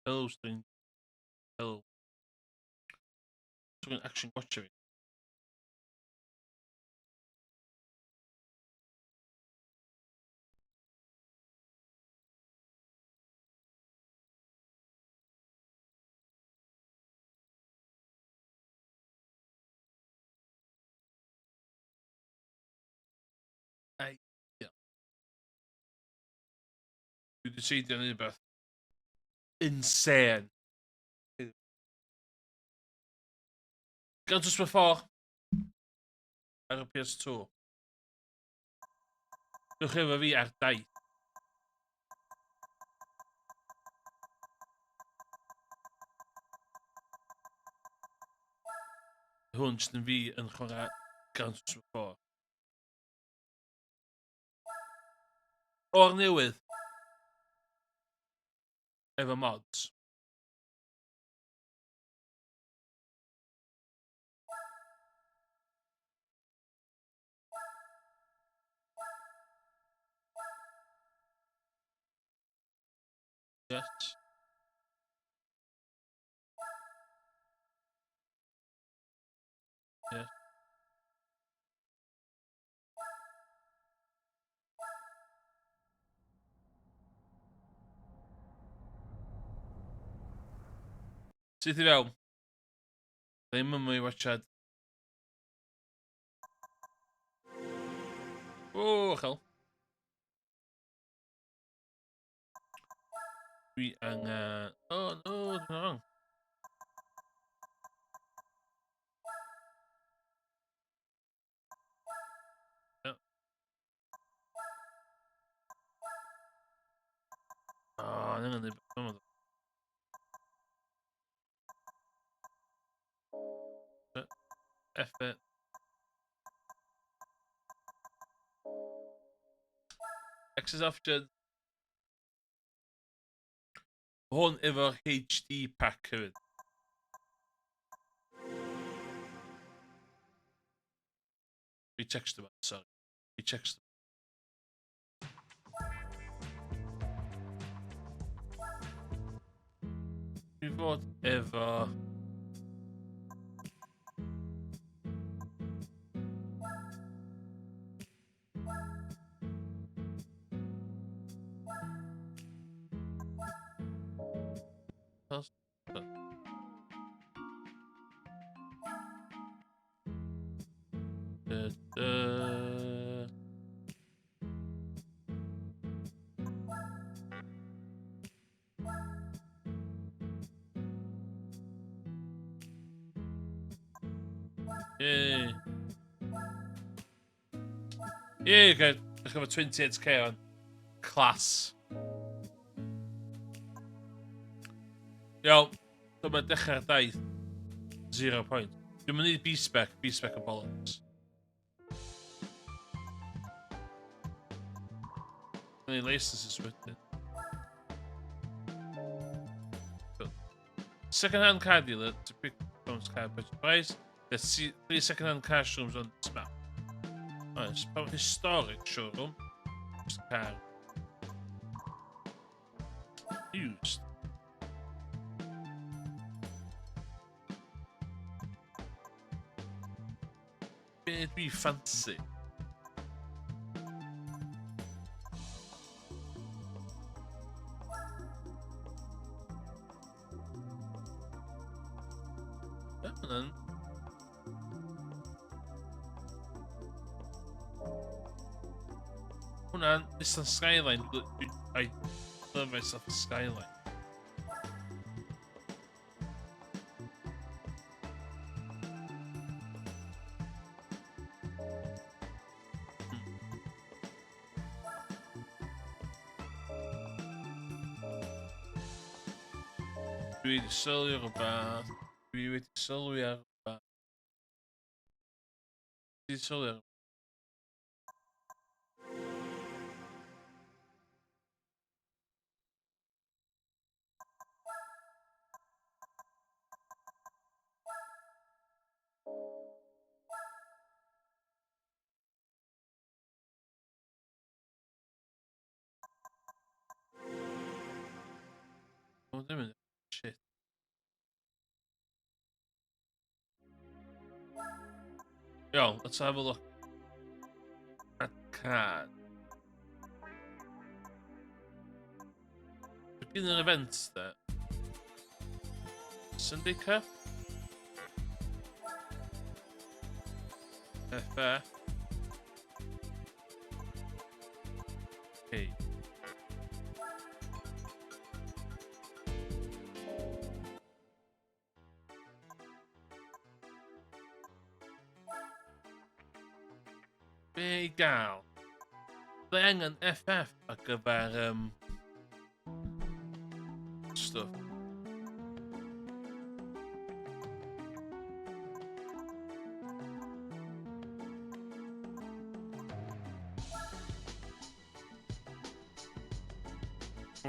Hello, stranger. Hello. Zo'n action watcher. Nej. Ja. Du ser den är bara insane. Gran Turismo 4 ar y PS2. Dwi'n efo fi ar daith. Hwn jyst yn fi yn chwarae Gran Turismo 4. O'r newydd. Efo mods. Yes. Yes. Sydd i fewn. Ddim yn mwy watchad. O, chael. Dwi angen... Oh, no, dwi'n wrong. Yeah. Oh, ddim yn dweud. Effort. Access option. Hwn efo HD pack hefyd. We text about, sorry. We text. Dwi fod efo... Yay. Yay, okay. Let's go for 28k on. Class. Yo, so mae dechrau'r daith 0 point. Dwi'n mynd i B-spec y bollocks. Any licenses with it. Second-hand car dealer to pick phone's car purchase price. There's 3 second-hand car showrooms on this map. Oh, it's a historic showroom. Just car. Used. It'd be fancy. Then hwnna'n Nissan Skyline. I love myself a Skyline. Dwi wedi sylwi ar rhywbeth. Dwi wedi sylwi ar rhywbeth. Dwi wedi sylwi ar... O, ddim yn... Shit. Yo, let's have a look at card. Beginning events there. Sunday Cup. FF. Hey. Be gael. Ble angen FF ar gyfer stwff.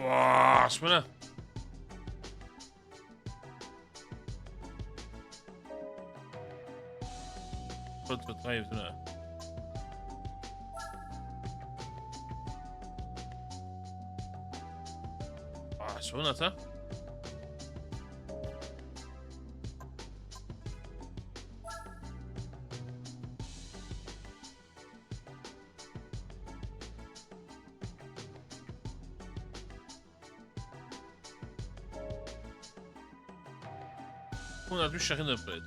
Was, hwnna. Pwyd o drive hwnna. Was, hwnna ta. Hwnna dwi eisiau hyn o bryd.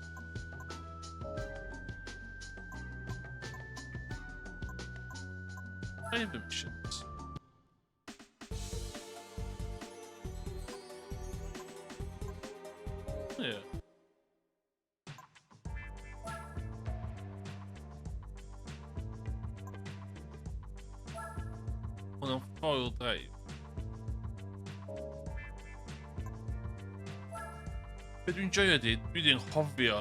Drive missions. Yeah. Hwnna'n foil drive. Be dwi'n joio di, dwi di'n hofio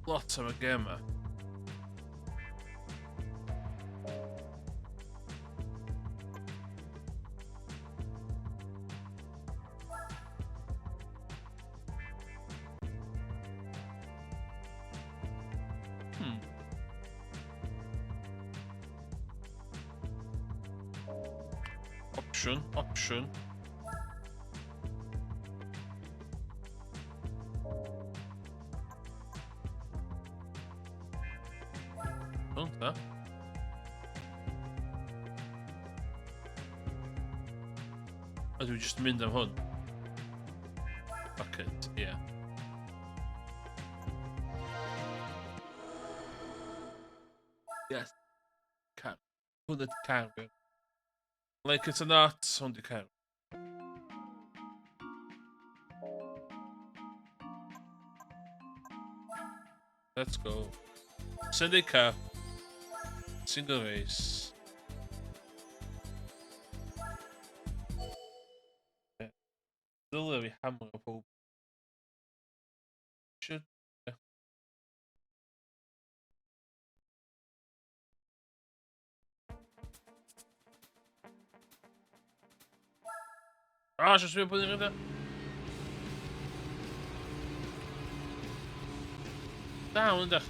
lot am y gem yma. Option. Don't that. Or do we just mynd am hwn? Bucket, yeah. Yes. Car. Hwn ydy car. Like it or not, hwn ydy car. Let's go. Sunday Cup. Single race. Dyle fi hammer o pob. Should. Ah, je suis pas derrière. Down there.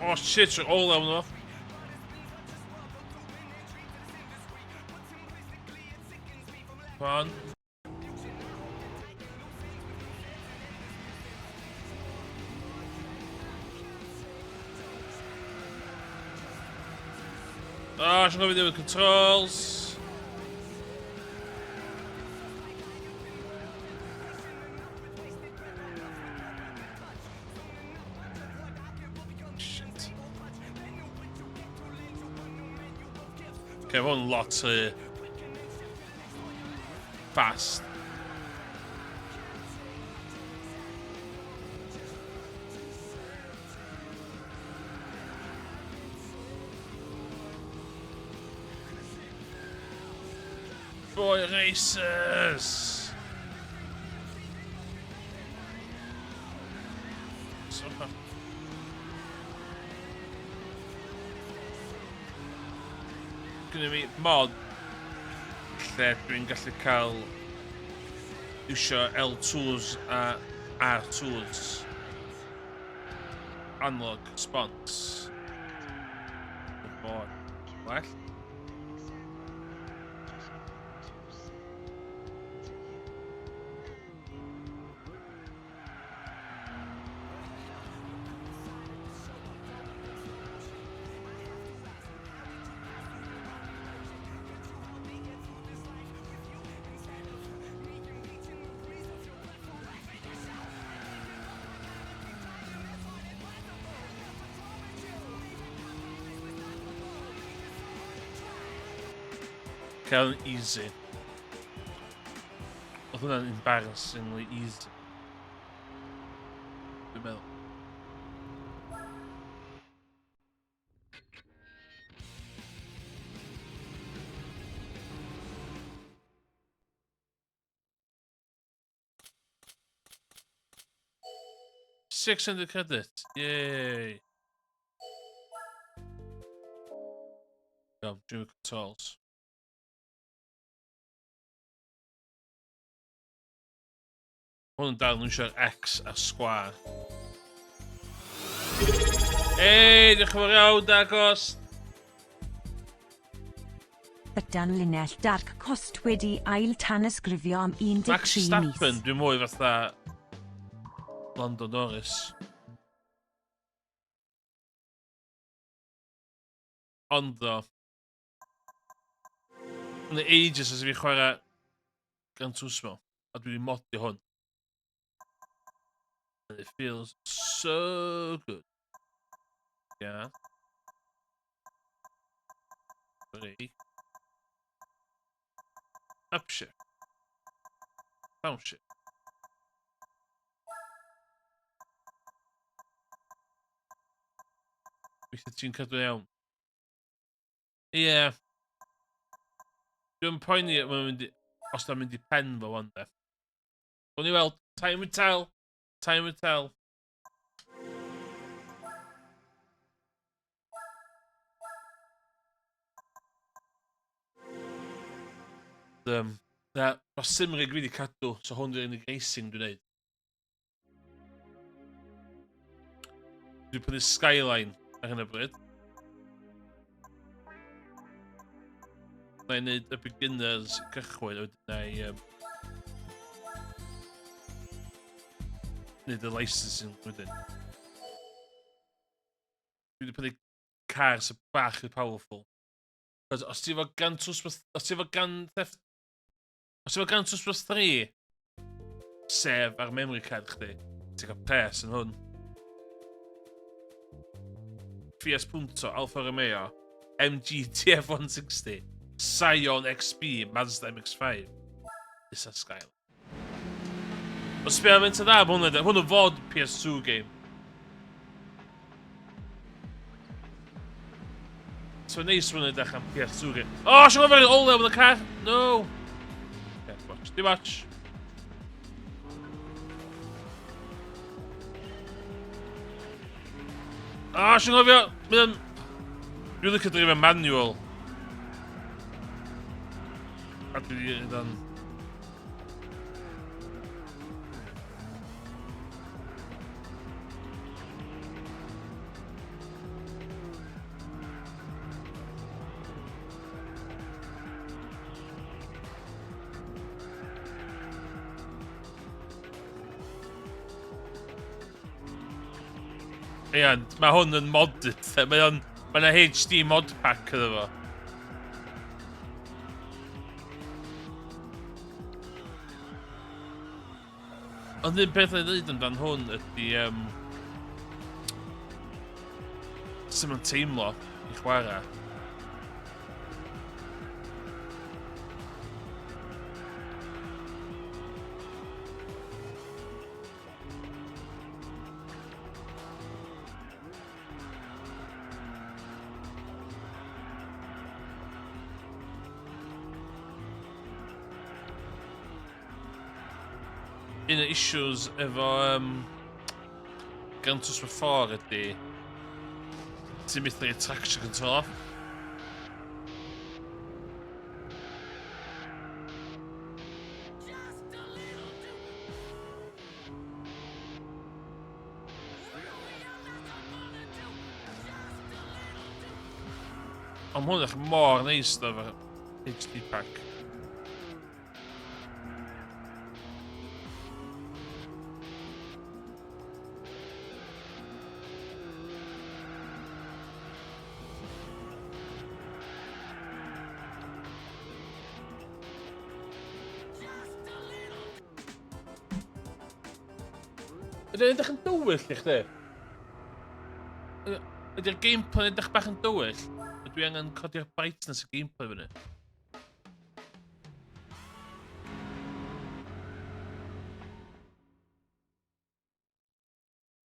Oh shit, you're all out off. Come on. Ah, should we do with controls? Shit. Okay, we're on lots here. Fast. Boy races. Super. Gonna be mod lle dwi'n gallu cael iwsio L2s a R2s. analog response. Well. Cael yn easy. Oedd hwnna'n embarrassingly easy. Dwi'n meddwl. $600 credit. Yay. Iawn, dwi'n controls. Hwn yn dal yn isio'r X a sgwar. Diolch yn fawr iawn, Dagos. Ydan linell Dark Cost wedi ail tanysgrifio am 13 mis. Max Verstappen, dwi'n mwy fatha Lando Norris. Ond ddo, yn y ages as i fi chwarae Gran Turismo, a dwi wedi modio hwn. And it feels so good. Yeah. Brake. Upshift. Downshift. Weithio ti'n cadw iawn. Ie. Dwi'n poeni os na'n mynd i pen fo one de. O'n i weld, time will tell. Time will tell. Os Simrig fi wedi cadw, so hwn dwi'n unig racing dwi'n neud. Dwi'n prynu Skyline ar hyn o bryd. Na i neud y beginners cychwyn, wedyn na i neud y licensing wedyn. Dwi wedi prynu cars bach yn powerful. Os ti efo Gran Turismo... Os ti efo Gran Turismo 3, sef ar memory card chdi, ti'n cael pres yn hwn. Fiat Punto, Alfa Romeo, MG TF160, Scion XP, Mazda MX-5. Isa Skyline. Os sbio am enta dda, hwn yn fod PS2 game. So neis hwn yn edrych am PS2 game. Oh, siwr o'n ole with the car. No. Yeah, watch. Di watch. Ah, siwr o'n mynd yn... Dwi'n licio drif yn manual. A dwi wedi dan... Iawn, mae hwn yn modded. Mae yna HD mod pack ydw fo. Ond un peth i ddweud amdan hwn ydy... Sut mae'n teimlo i chwarae. Un o issues efo Gran Turismo 4 ydy ti'n methu ei traction control off. Ond hwn eich mor neis da fe HD pack. Ydy'n edrych yn dywyll i chdi? Ydy'r gameplay yn edrych bach yn dywyll? Ydw i angen codi'r brightness y gameplay fyny?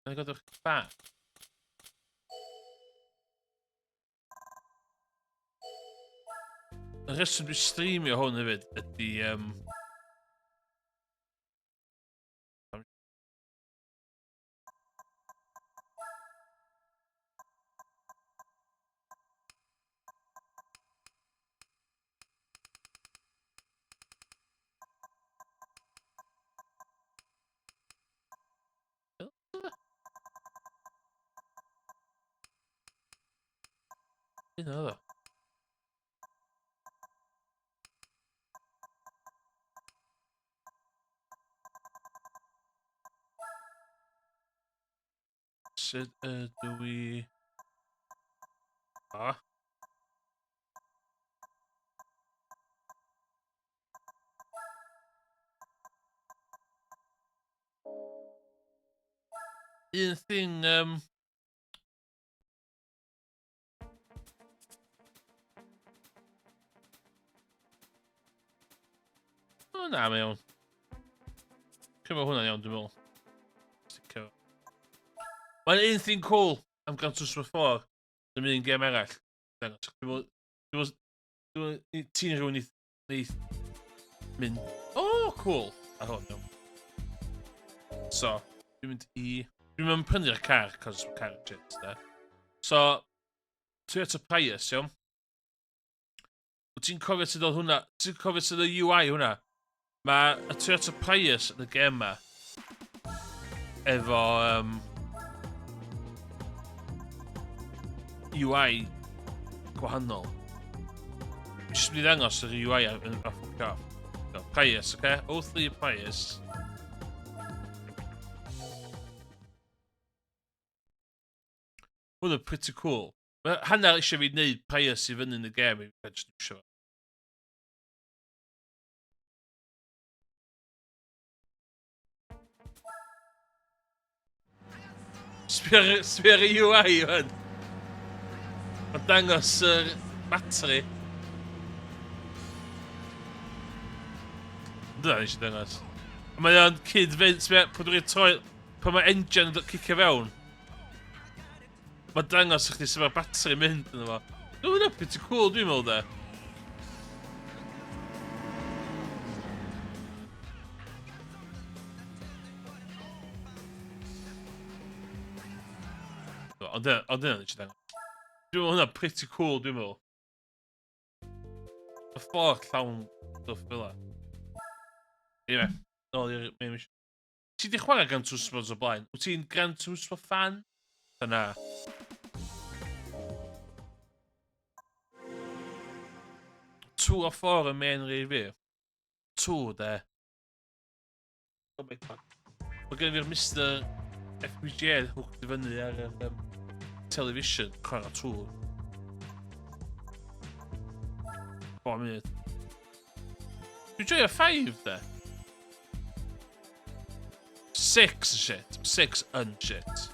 Yn codi'r bach? Y rheswm dwi'n streamio hwn hefyd ydy un oedd o. Sut ydw i... A? Un thing, O na, mae iawn. Cymryd hwnna'n iawn, dwi'n meddwl. Mae'n un thing cool am Gran Turismo 4 yn mynd i'n gêm eraill. Dwi'n meddwl... Ti'n rhywun neith mynd... O, cool! A hwn, iawn. So, dwi'n mynd i... Dwi'n mynd prynu'r car, cos mae car yn shit, da. So, Toyota Prius, iawn. Ti'n cofio sydd oedd hwnna... Ti'n cofio sydd oedd UI hwnna? Mae y Toyota Prius yn y gêm yma efo UI gwahanol. Dwi'n jyst mynd i ddangos yr UI yn off. Prius, oce? 03 Prius. Hwnnw pretty cool. Mae hanner eisiau fi wneud Prius i fyny yn y gêm i fi jyst ddim siŵr. Sbio'r UI ywan. Mae'n dangos yr bateri. Dyna ni eisiau dangos. Mae o'n cyd-fynd, pan dwi'n troi, pan mae engine yn cicio fewn. Mae'n dangos i chdi sef mae'r bateri mynd yn efo. Hwna'n pretty cool dwi'n meddwl de. Ond dyna ni eisiau dangos. Dwi'n meddwl hwnna'n pretty cool dwi'n meddwl. Y ffordd llawn stuff fel la. Anyway, nôl i'r main mission. Ti di chwarae Gran Turismo o blaen? Wyt ti'n Gran Turismo fan? Dyna. Two o 4 yn main rei fi. Two, de. Mae gen fi'r Mr FPGA hwcd i fyny ar television, chwarae two. 4 munud. Dwi'n joio 5, de. 6 shit. 6 yn shit.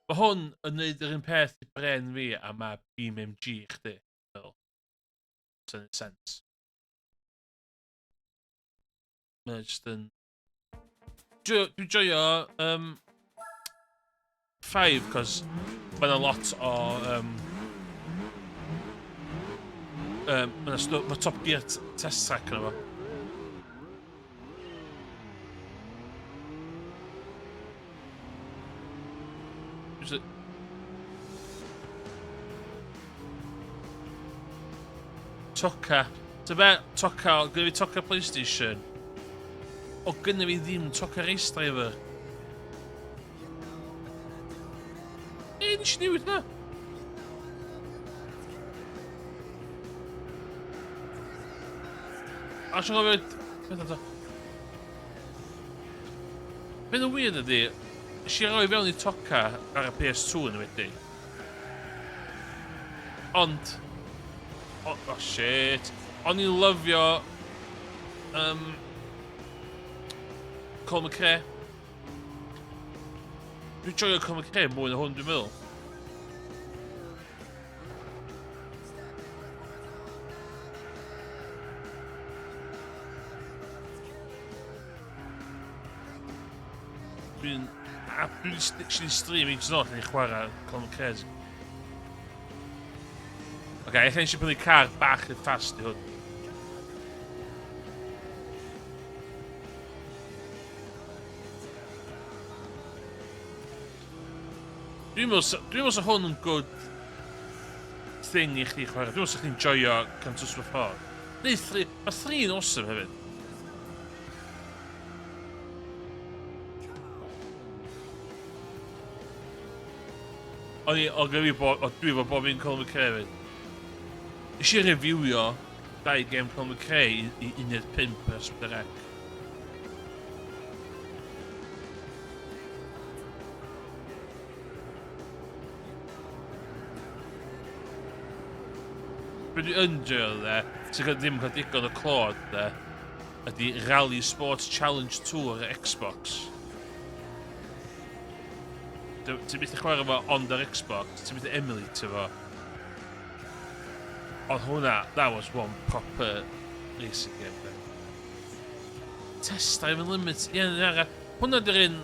Mae hwn yn neud yr un peth i bren fi a mae BeamNG i chdi. Does that make sense? Mae'n just yn... Dwi'n joio 5, cos mae'n a lot o... Mae Top Gear test track yn efo. Toca. Dyma Toca, gynnu fi Toca PlayStation. O gynnu fi ddim Toca Race Driver. Nes i newid na? A siarad gofio... Be'n y wir ydi, nes i roi fewn i toca ar y PS2 yn wedi. Ond... Oh shit. O'n i'n lyfio... Colm McRae. Dwi'n joio Colm McRae mwy na hwn dwi'n meddwl. Dwi'n stream each night yn ei chwarae Colm McRae. Oce, eich eisiau prynu car bach yn fast i hwn. Dwi'n meddwl sa hwn yn good thing i chdi chwarae. Dwi'n meddwl sa chdi'n joio Gran Turismo 4. Mae 3 yn awesome hefyd. Dwi efo bob un Colm McRae hefyd. Nes i reviewio 2 game Colm McRae i 15 ar Ysbryd Be dwi yn joio dde, sy'n ddim cael digon o clod dde, ydy Rally Sports Challenge Tour ar Xbox. Ti'n byth i chwarae fo ond ar Xbox, ti'n byth i emulate fo. Ond hwnna, that was one proper racing game de. Test Drive Unlimited, ie, hwnna di'r un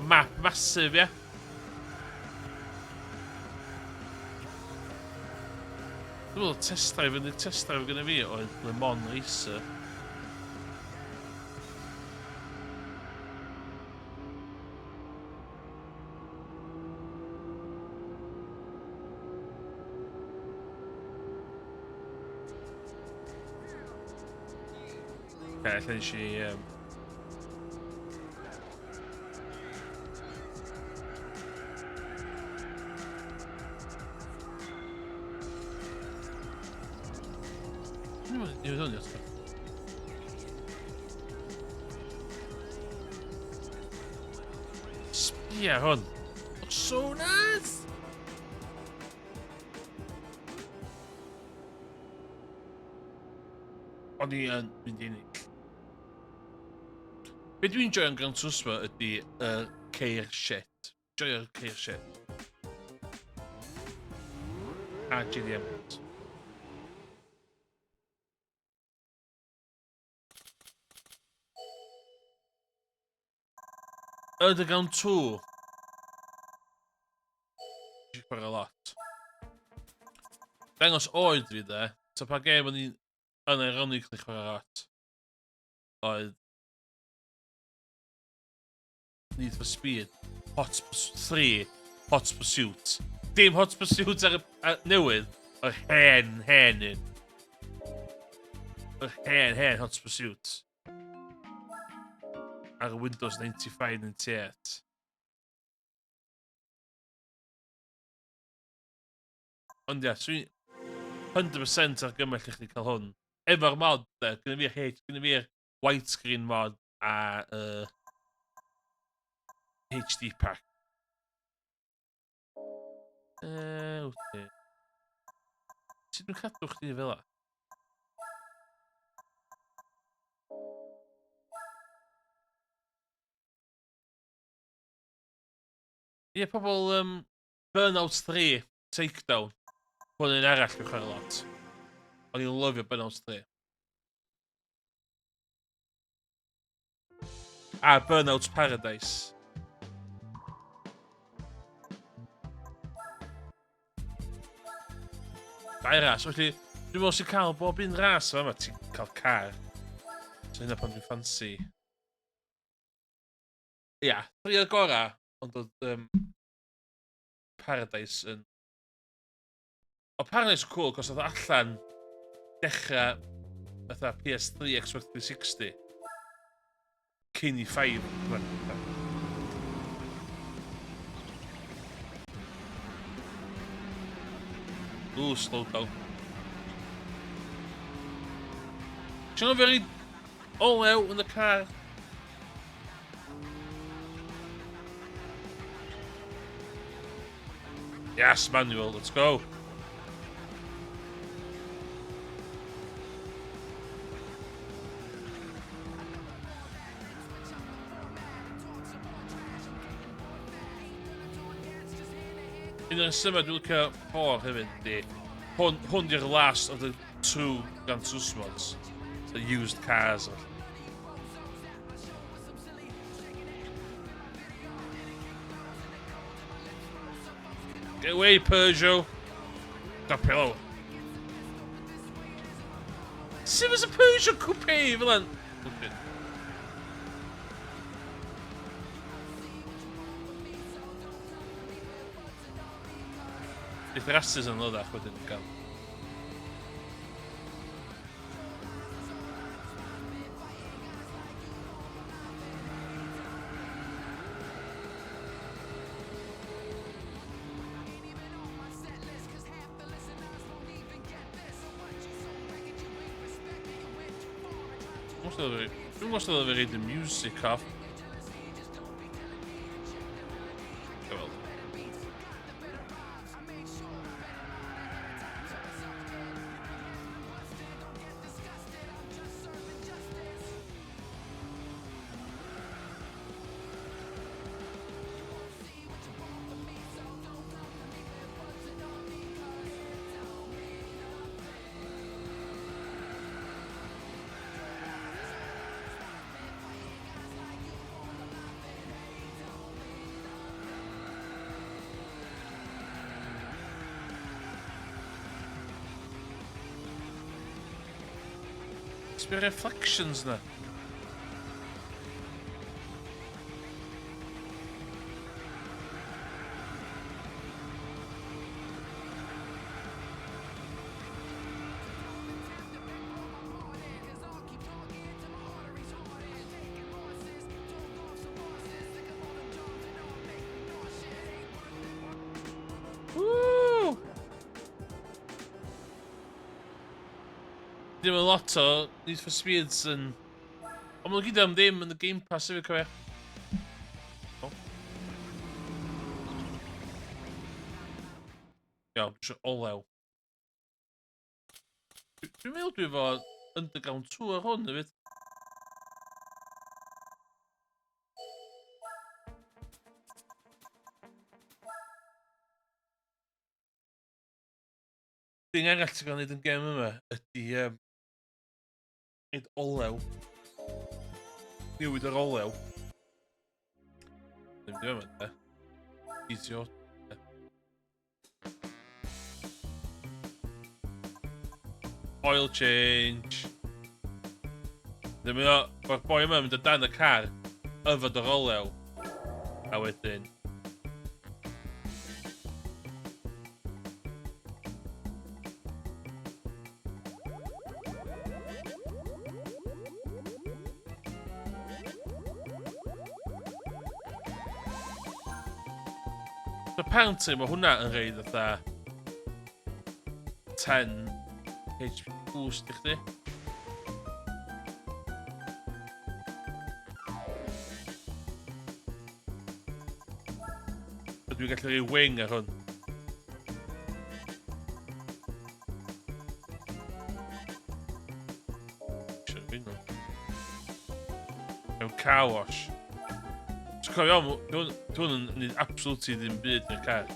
map massive, ie. Dwi'n meddwl test drive gyda fi oedd Le Mans Racer. Okay, allan nes i... Nie wiem, nie Sbia hwn. Looks so nice! O'n i yn mynd i unig. Be dwi'n joio'n Gran Turismo ydy ceir shit. Joio'r ceir shit. A GDM. Ydy gawn 2. Dwi'n chwarae lot. Dangos oed fi de. So pa gêm o'n i'n ironically chwarae lot. Oedd Need for Speed 3 Hot Pursuit. Dim Hot Pursuit ar y newydd. Yr hen un. Yr hen Hot Pursuit. Ar y Windows 95-98. Ond ia, swi 100% ar gymell i chdi cael hwn. Efo'r mod, gyda fi'r widescreen mod a HD pack. Sut dwi'n cadw chdi fel la? Ie, pobl Burnout 3 Takedown. Hwn yn arall dwi'n chwarae lot. O'n i'n lyfio Burnout 3. A Burnout Paradise. Dau ras, felly dwi'n meddwl sy'n cael bob un ras yma ti'n cael car. So hynna pan dwi'n ffansi. Ia, 3 o'r gora, ond oedd Paradise yn... O, Paradise yn cool, cos oedd allan dechrau fatha PS3 Xbox 360 cyn i 5. Ooh, slow down. Do you know very all out in the car? Yes, manual, let's go. In een symud dwi'n licio ffordd hefyd di hwn di'r last of the two Gran Turismos, the used cars. Get away, Peugeot. That pillow. See, there's a Peugeot coupe, fel hyn. Bydd rhasys yn loddach wedyn yn gael. Dwi'n gwybod oedd e'n reid y music off. Wel. Sbio reflections na. Woo! Dim yn lot o Need for Speeds yn... Ond mae'n gyd am ddim yn y Game Pass efo cofio. O. Iawn, dwi'n olew. Dwi'n meddwl dwi efo Underground Tour hwn hefyd. Thing arall ti'n cael neud yn gem yma ydy neud olew. Newid yr olew. Ddim di yma, de. Easy o. Oil change. Ddim yn o, mae'r boi yma mynd o dan y car, yfod yr olew. A wedyn. Apparently mae hwnna yn reid fatha 10 HP boost i chdi. Dwi'n gallu rhoi wing ar hwn. Eisiau wing hwn. Mewn car wash. Ti'n cofio iawn, dwi'n yn neud absolutely ddim byd yn y car.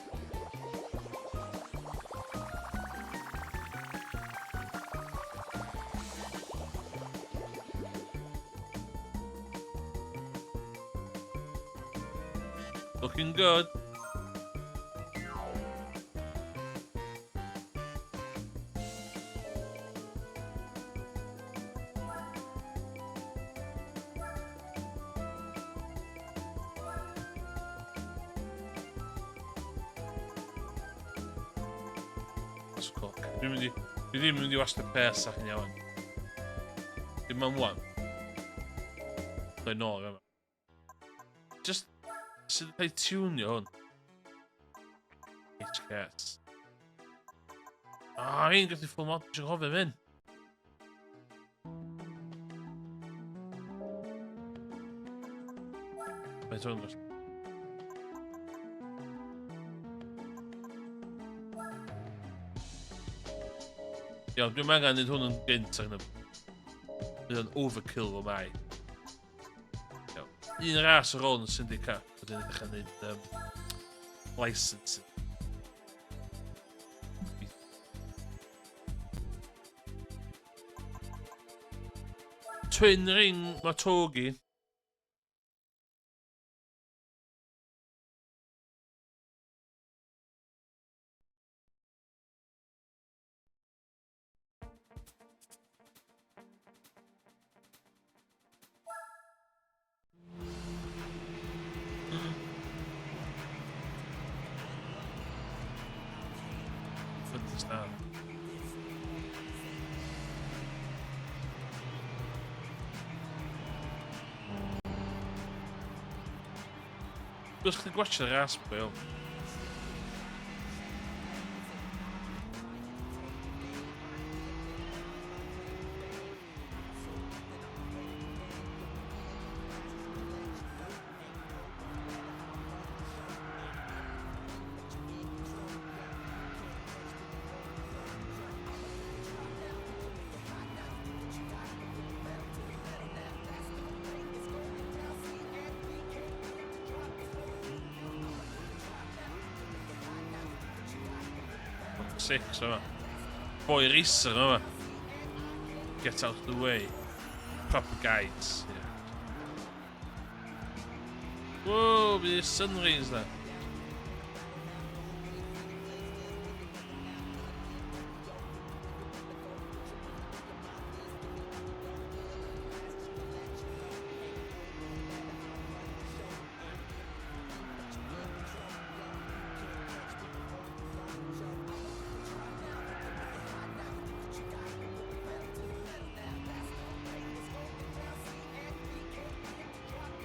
Looking good. Dwi ddim yn mynd i wastad pers ac yn iawn. Dim ond wan. Dwi'n nôl yma. Just sydd wedi tunio hwn. HKS. Fi'n gallu full mod, eisiau gofio mynd. Faint o'n gwrs. Iawn, dwi'n angen neud hwn yn gynt ac yn bydd yn overkill o mai. Iawn. Un ras ar ôl yn Syndicate, byddwn ni'n dechrau neud licensing. Twin Ring Matogi. Ffyndus na. Gwrs chdi gwachio ras bwy o. Six yma. Boy racer yma. Get out of the way. Proper guides. Yeah. Whoa, bydd y sunrays na.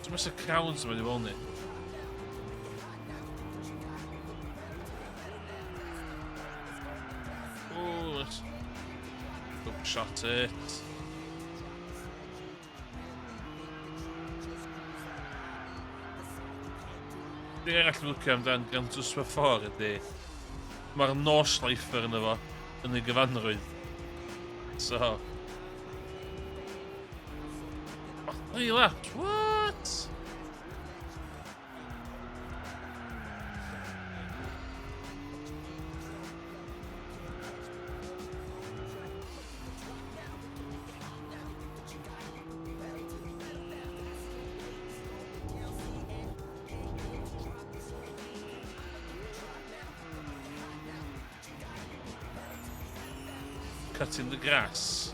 Mas y crowns yma di fel ni. Oh, let's hook shot it. Dwi'n arall lwcio amdan gan Tws Ffor ydy. Mae'r Northlifer yna fo yn ei gyfanrwydd. So. Oh, 3 laps, what? Cutting the grass.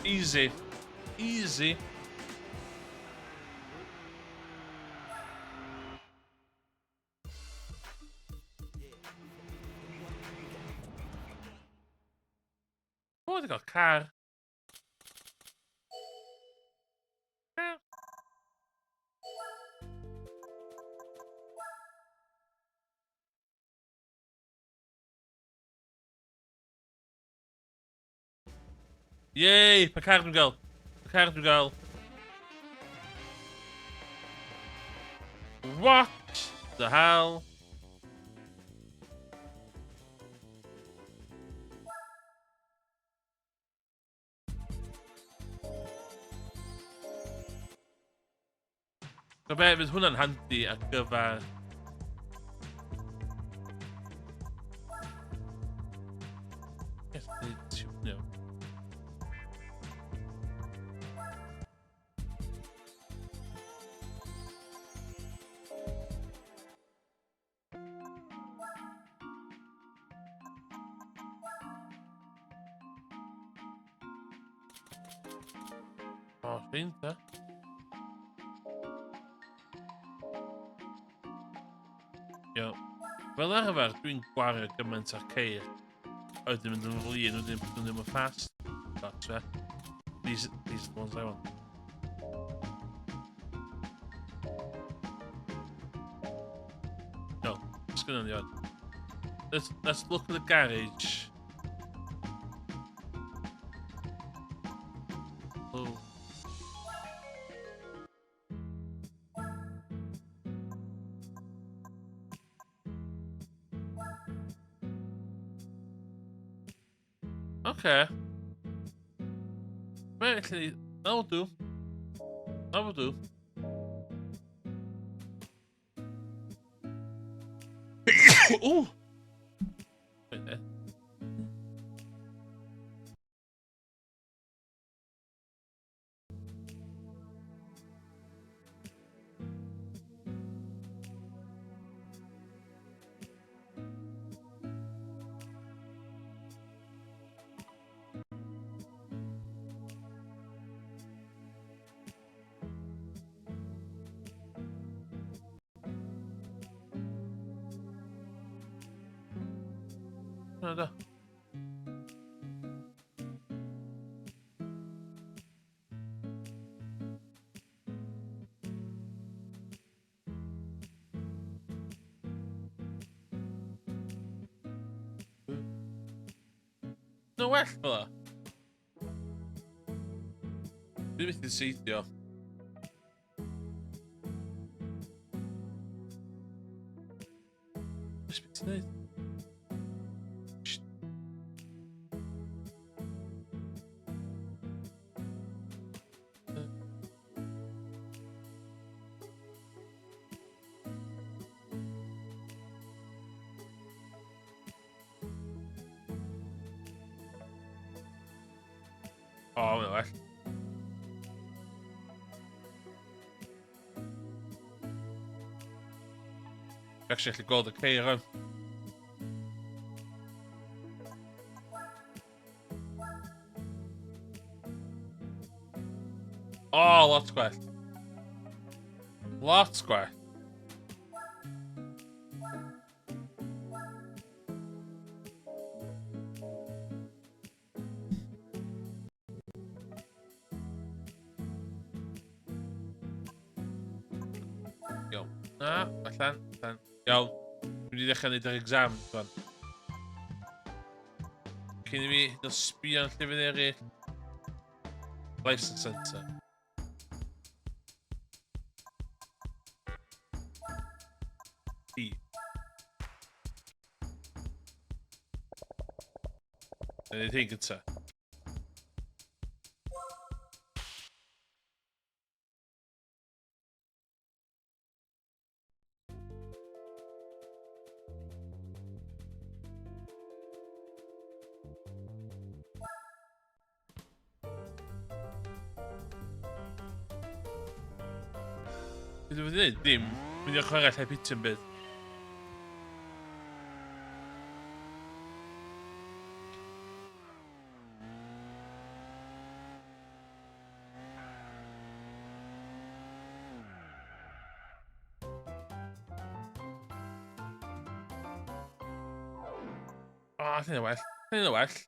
Easy. Easy. Oh, they got a car. Car. Yay! Pa car dwi'n gael? Pa car dwi'n gael? What the hell? So be, fydd hwnna'n handi ar gyfer... Yes, no. Oh, finta. Yep. Fel arfer, dwi'n gwario gymaint ar ceir. A wedyn mynd yn flin, wedyn bod nhw'n ddim yn fast. That's it. These are the ones I want. No, it's gonna be on. Let's look at the garage. Oh. Okay. Right, actually, that'll do. That will do. Oh! Right there. No, no. No well fella. Dwi ddim yn seithio. Ys beth ti'n neud? O, mae'n well. Actually, gallu gweld y ceir o'n. O, lot gwell. Lot gwell. Iawn. Na, allan. Iawn. Dwi'n mynd i ddechrau wneud yr exam, fan. Cyn i mi ddod sbio'n llyfr eraill. License Centre. I. Neu hyn gyda. Dwi'n mynd i ddweud, dim. Mynd i'r chwarae lle pitch yn byd. O, dyn nhw well. Dyn nhw well.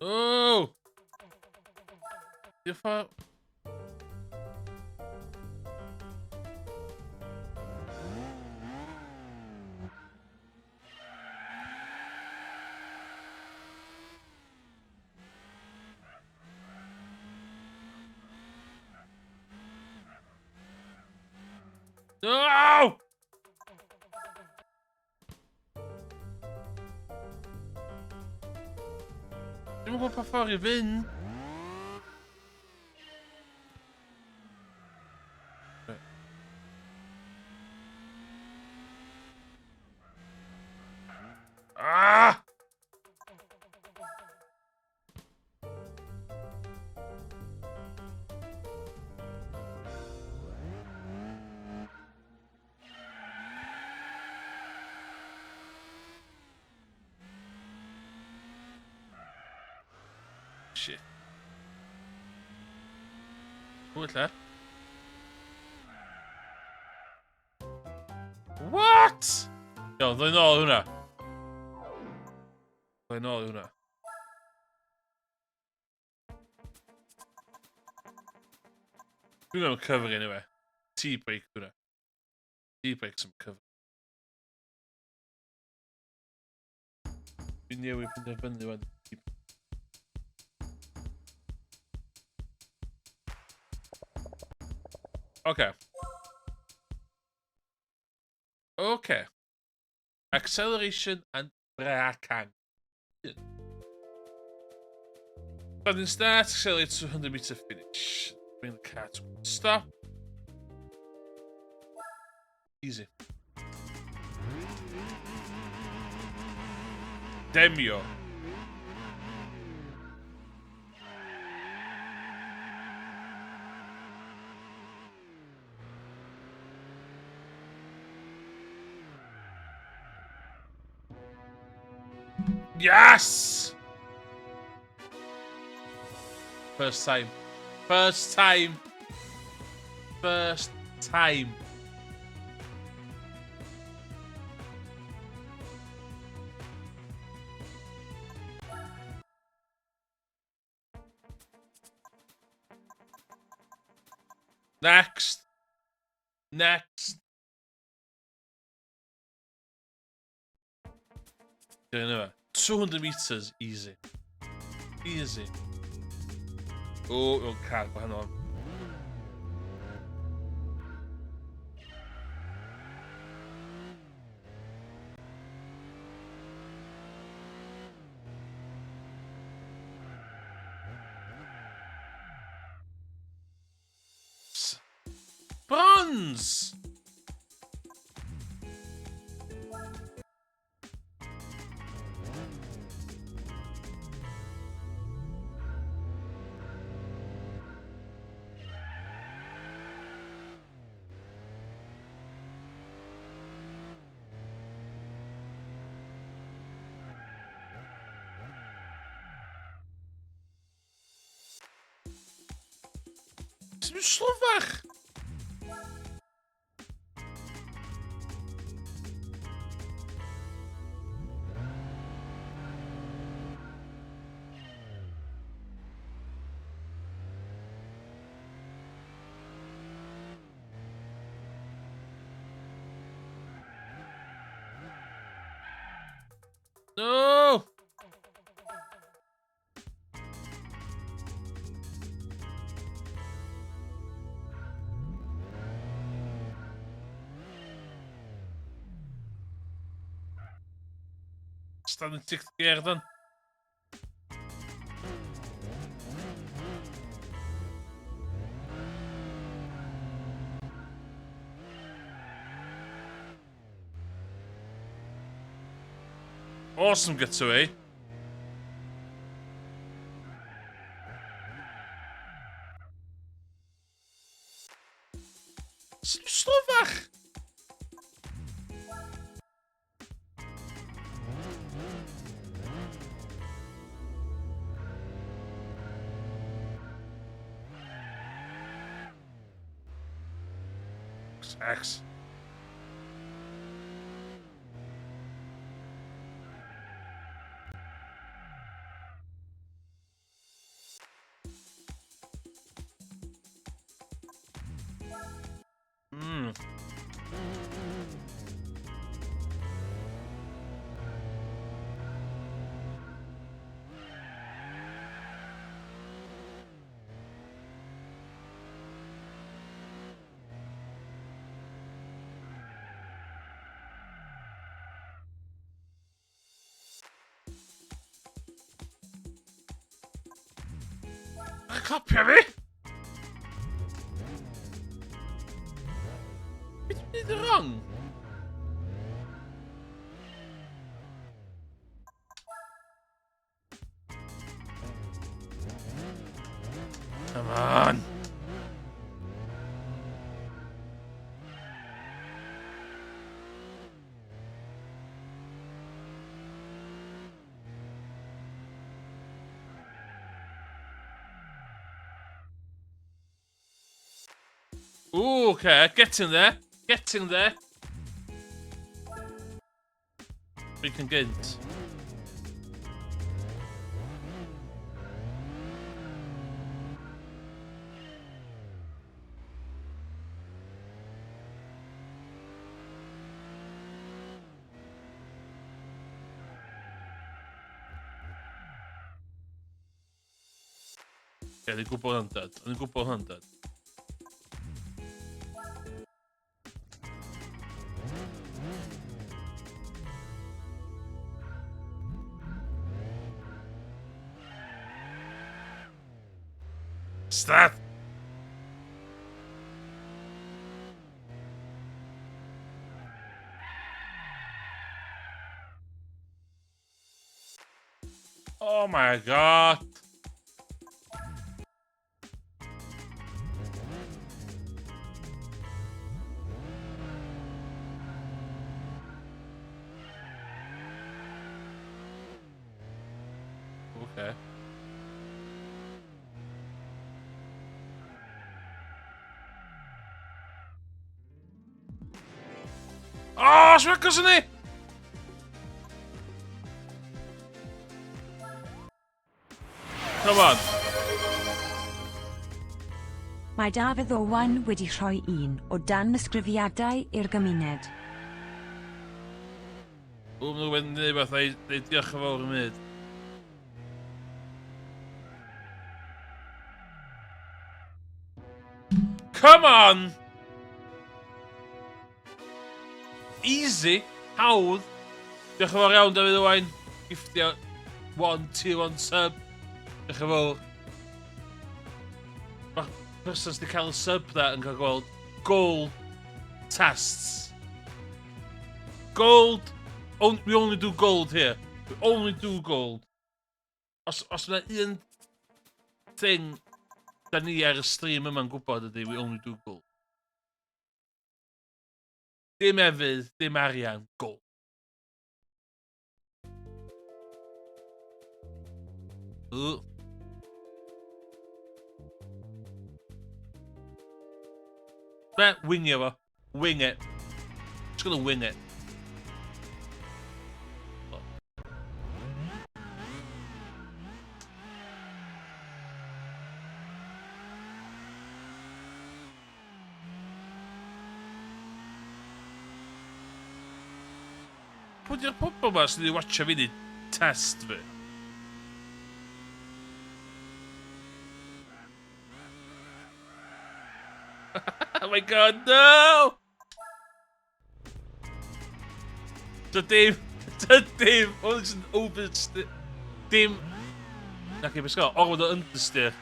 Oh! Diolch fawr. No! Dwi'm yn gwybod pa ffordd i fynd. Ah! shit. What's that? What? Yo, ddwy nôl hwnna. Ddwy nôl hwnna. Dwi'n mewn cyfer anyway. T-break hwnna. T-break some cyfer. Dwi'n newid penderfynu wan. Okay. Okay. Acceleration and braking. But then start, accelerate to 100 meter finish. Bring the car to a stop. Easy. Demio. Yes! First time. First time. First time. Next. Next. Don't know. 200 meters, easy. Easy. Oh, okay, hang on. Bronze! Is mijn slof weg? No! Staan een tik keer dan. Awesome gets away. Slof weg! X. Kopio fi! Beth dwi'n neud yn wrong? Come on! Ooh, okay, getting there. Getting there. Freaking gynt. Okay, ni'n gwybod hwn dyd. Ni'n gwybod hwn dyd. Start! Oh my god! Okay. Oh, swagos yn ni! Come on. Mae Dafydd Owen wedi rhoi un o dan ysgrifiadau i'r gymuned. Ww, nhw wedi gwneud beth, neu diolch yn fawr yn myd. Come on! Easy, hawdd. Diolch yn fawr iawn, Dafydd Owain. Giftio 1, 2, 1 sub. Diolch yn fawr. Mae'r person sydd wedi cael y sub da yn cael gweld gold tests. Gold! We only do gold here. We only do gold. Os yna un thing da ni ar y stream yma'n gwybod ydy, we only do gold. Dim efydd, dim arian, gold. Ooh. Wingio fo. Wing it. Just gonna wing it. Pwy di'r pobl ma sydd wedi watcha fi ni test fi? Oh my god, no! Dim, hwn sy'n oversteer. Dim... Nac i bysgo, orfod o understeer.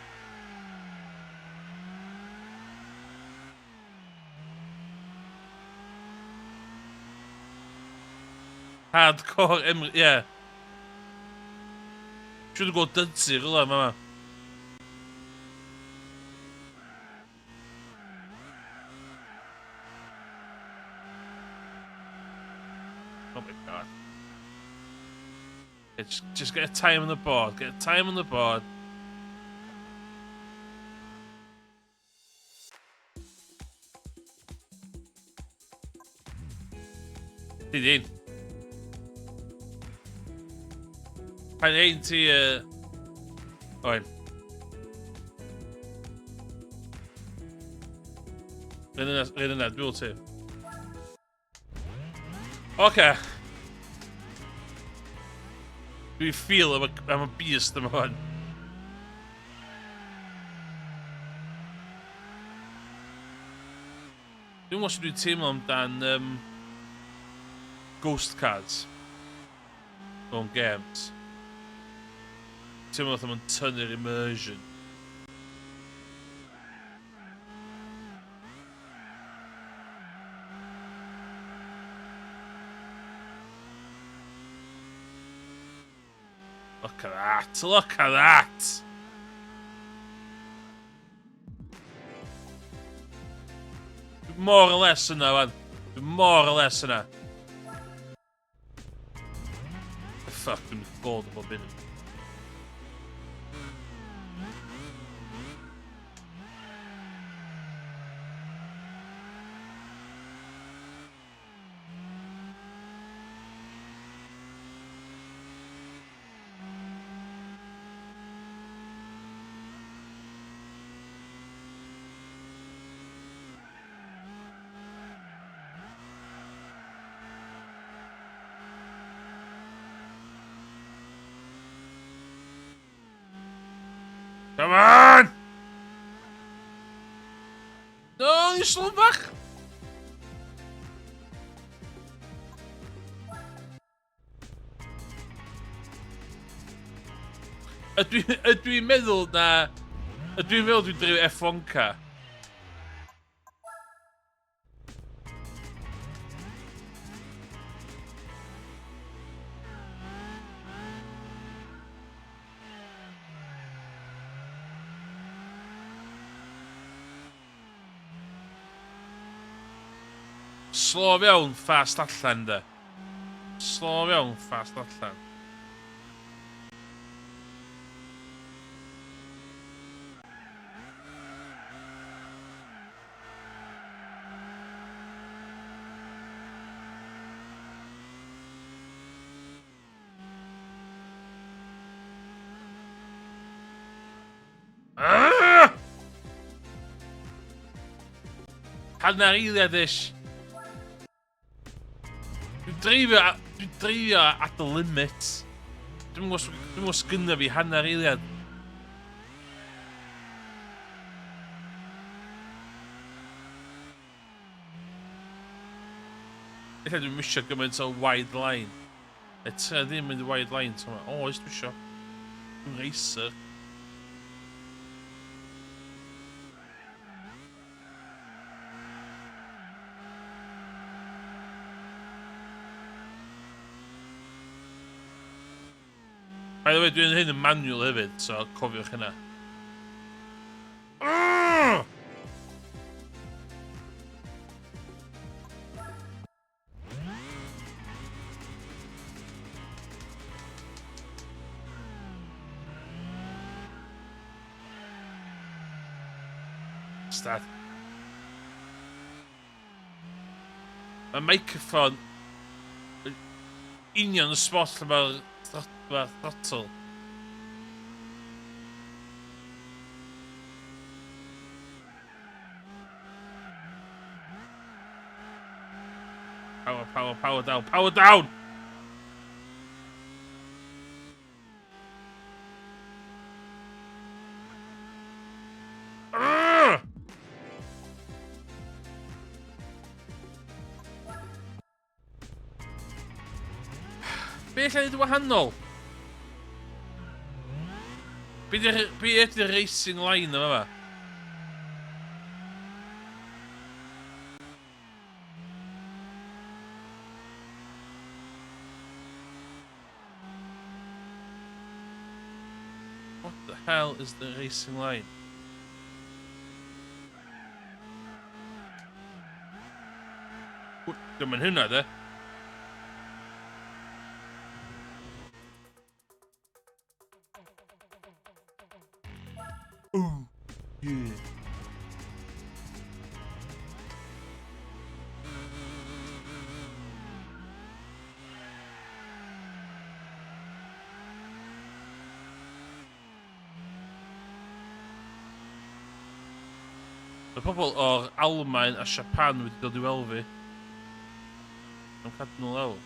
Hardcore Emry, yeah. Should have gone dynsir, yla, mama. Oh my god. Yeah, just get a time on the board. Get a time on the board. Did Pa'n ein ti... Oen. Rhaid yna, dwi'n ti. Oce. Dwi'n feel am y beast yma hwn. Dwi'n mwyn sy'n dwi'n teimlo amdan ghost cards mewn games. Teimlo fatha ma'n tynnu'r immersion. Look at that, look at that! More or less yna, man. More or less yna. Fuck, dwi'n bored o bob un. Come on! No, you slow bach! Ydw i'n meddwl na... Ydw i'n meddwl dwi'n dreifio F1 car. Slow fewn, fast allan, de. Slow fewn, fast allan. Hanner eiliad ish. Dwi'n dreifio at the limit. Dwi'n mwyn sgynna fi hanner eiliad. Ella dwi'n mysio gymaint o wide line. Eta ddim yn wide line. O, oes dwi'n mysio. Dwi'n racer. By the way, dwi'n hyn yn manual hefyd, so cofiwch hynna. Stad. Mae microphone union y spot lle mae'r throttle. Power down, power down! Be lle neud wahanol? Be ydy'r racing line yma? What the hell is the racing line? Dim yn hynna, de? Ooh, yeah. Y pobl o'r Almaen a Japan wedi dod i weld fi. Am cadw nhw lawr.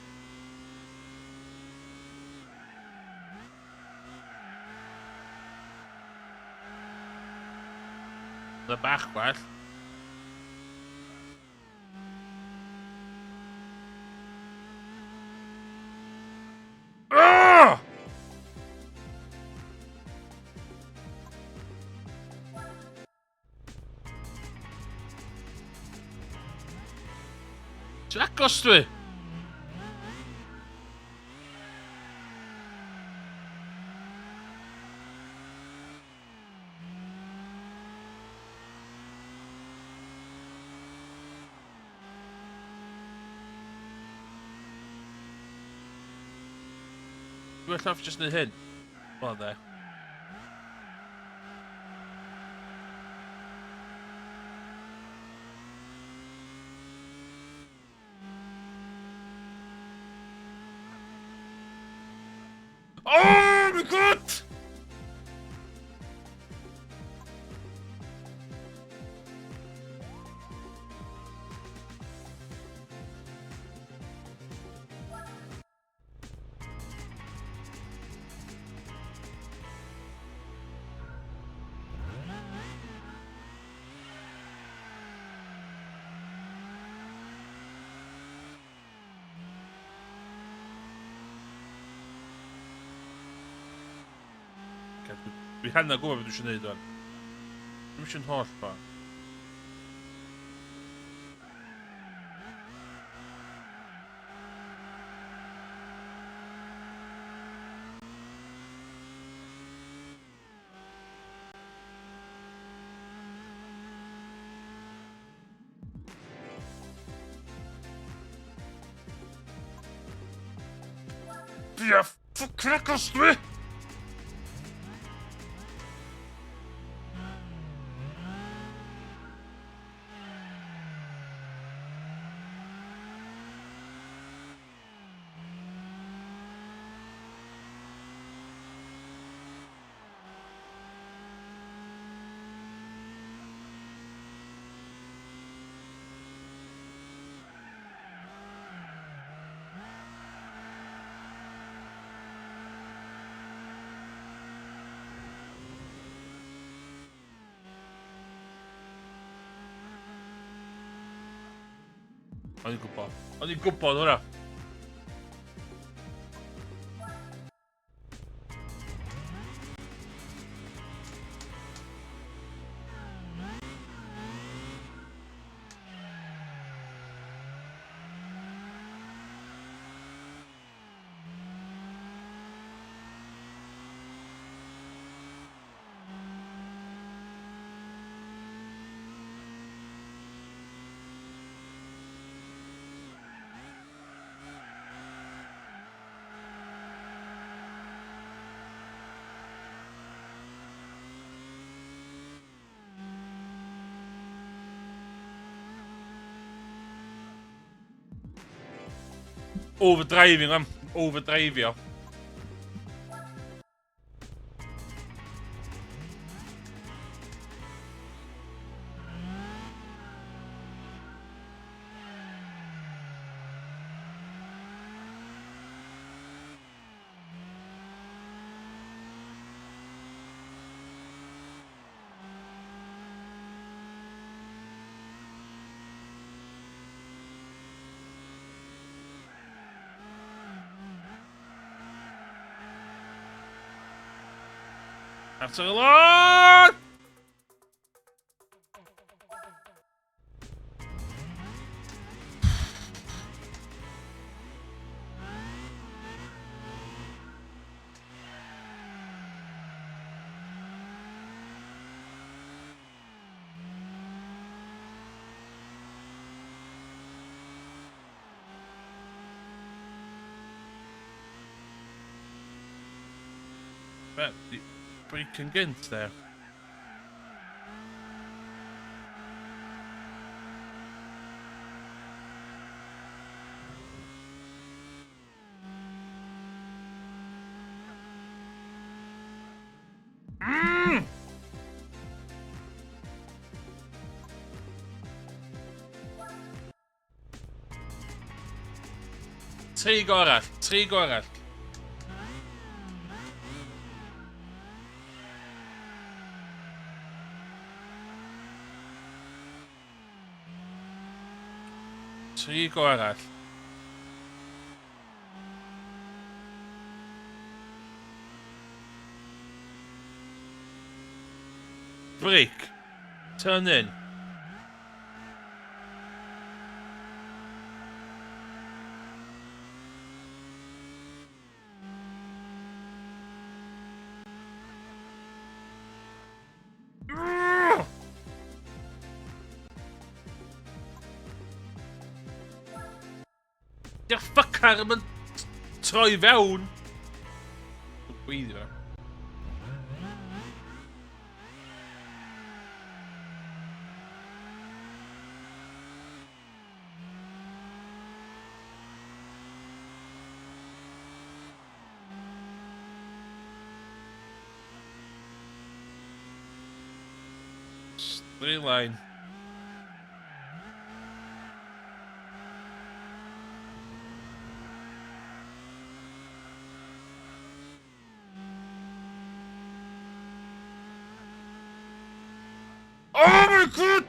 The bach well. Ti'n agos dwi? Dwi'n well off just neud hyn. Wel, de. Oh my god! Vi hann að gwybod beth dwi'n neud o'n. Dwi'n eisiau'n holl ba. Fia ffwcnagos dwi! O'n i'n gwybod. O'n i'n gwybod hwnna. Overdriving, man. Overdrivio. After a lot! Bet the freaking gint there. Trig arall, trig arall. Trig arall. Brake. Turn in. Di'r ffucar yn troi fewn. Gweithio. Straight line. Oh my god!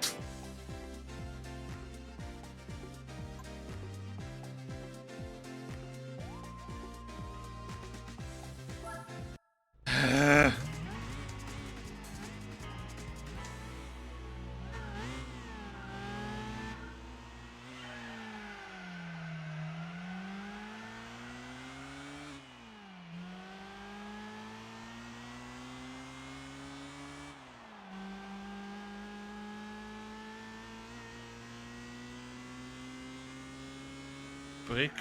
Brick.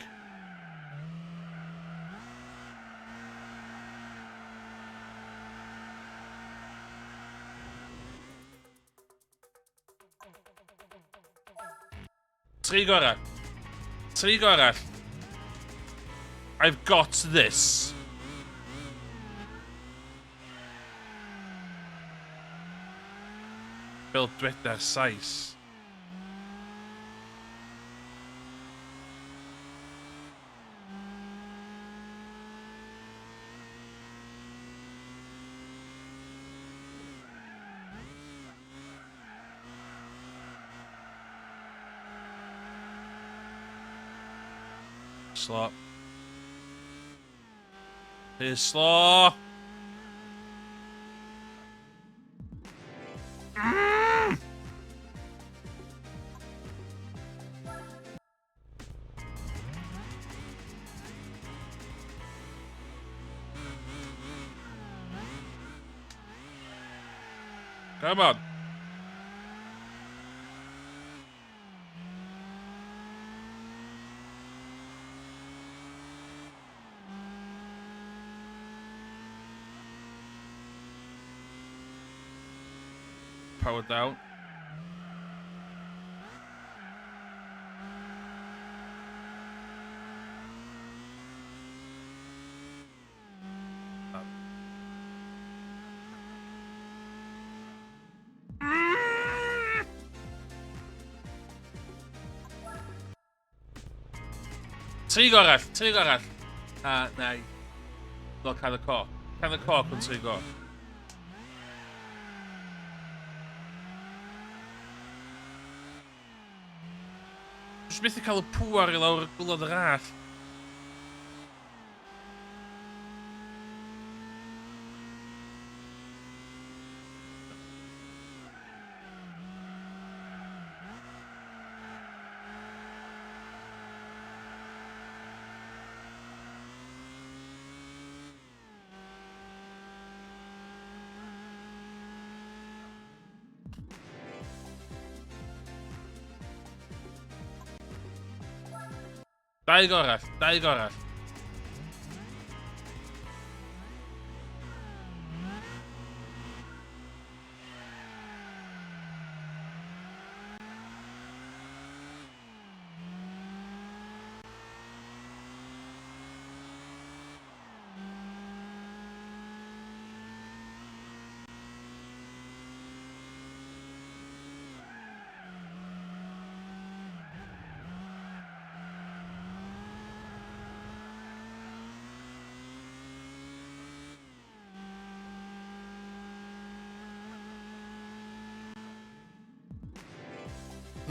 Trig arall. Trig arall. I've got this. Fel dweda'r Sais. Slot. Here's Slaw. Come on. Power down. Trig arall, trig arall. Neu. Fel can y coc. Can y coc yn trig o. Jyst byth i cael y pŵar i lawr y gwlad yr all. Dau gorall, dau gorall.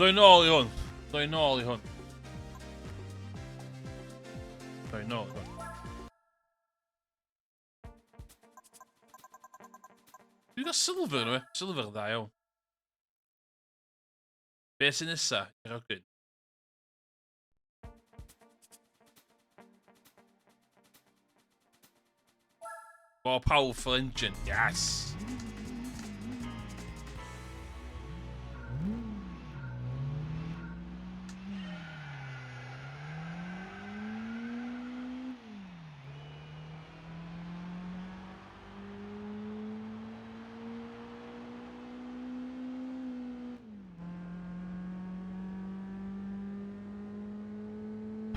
Ddoi nôl i hwn. Ddoi nôl i hwn. Ddoi nôl i hwn. Dwi'n gael silver nhw e. Silver dda iawn. Be sy'n nesa i'r ogyn? More powerful engine. Yes!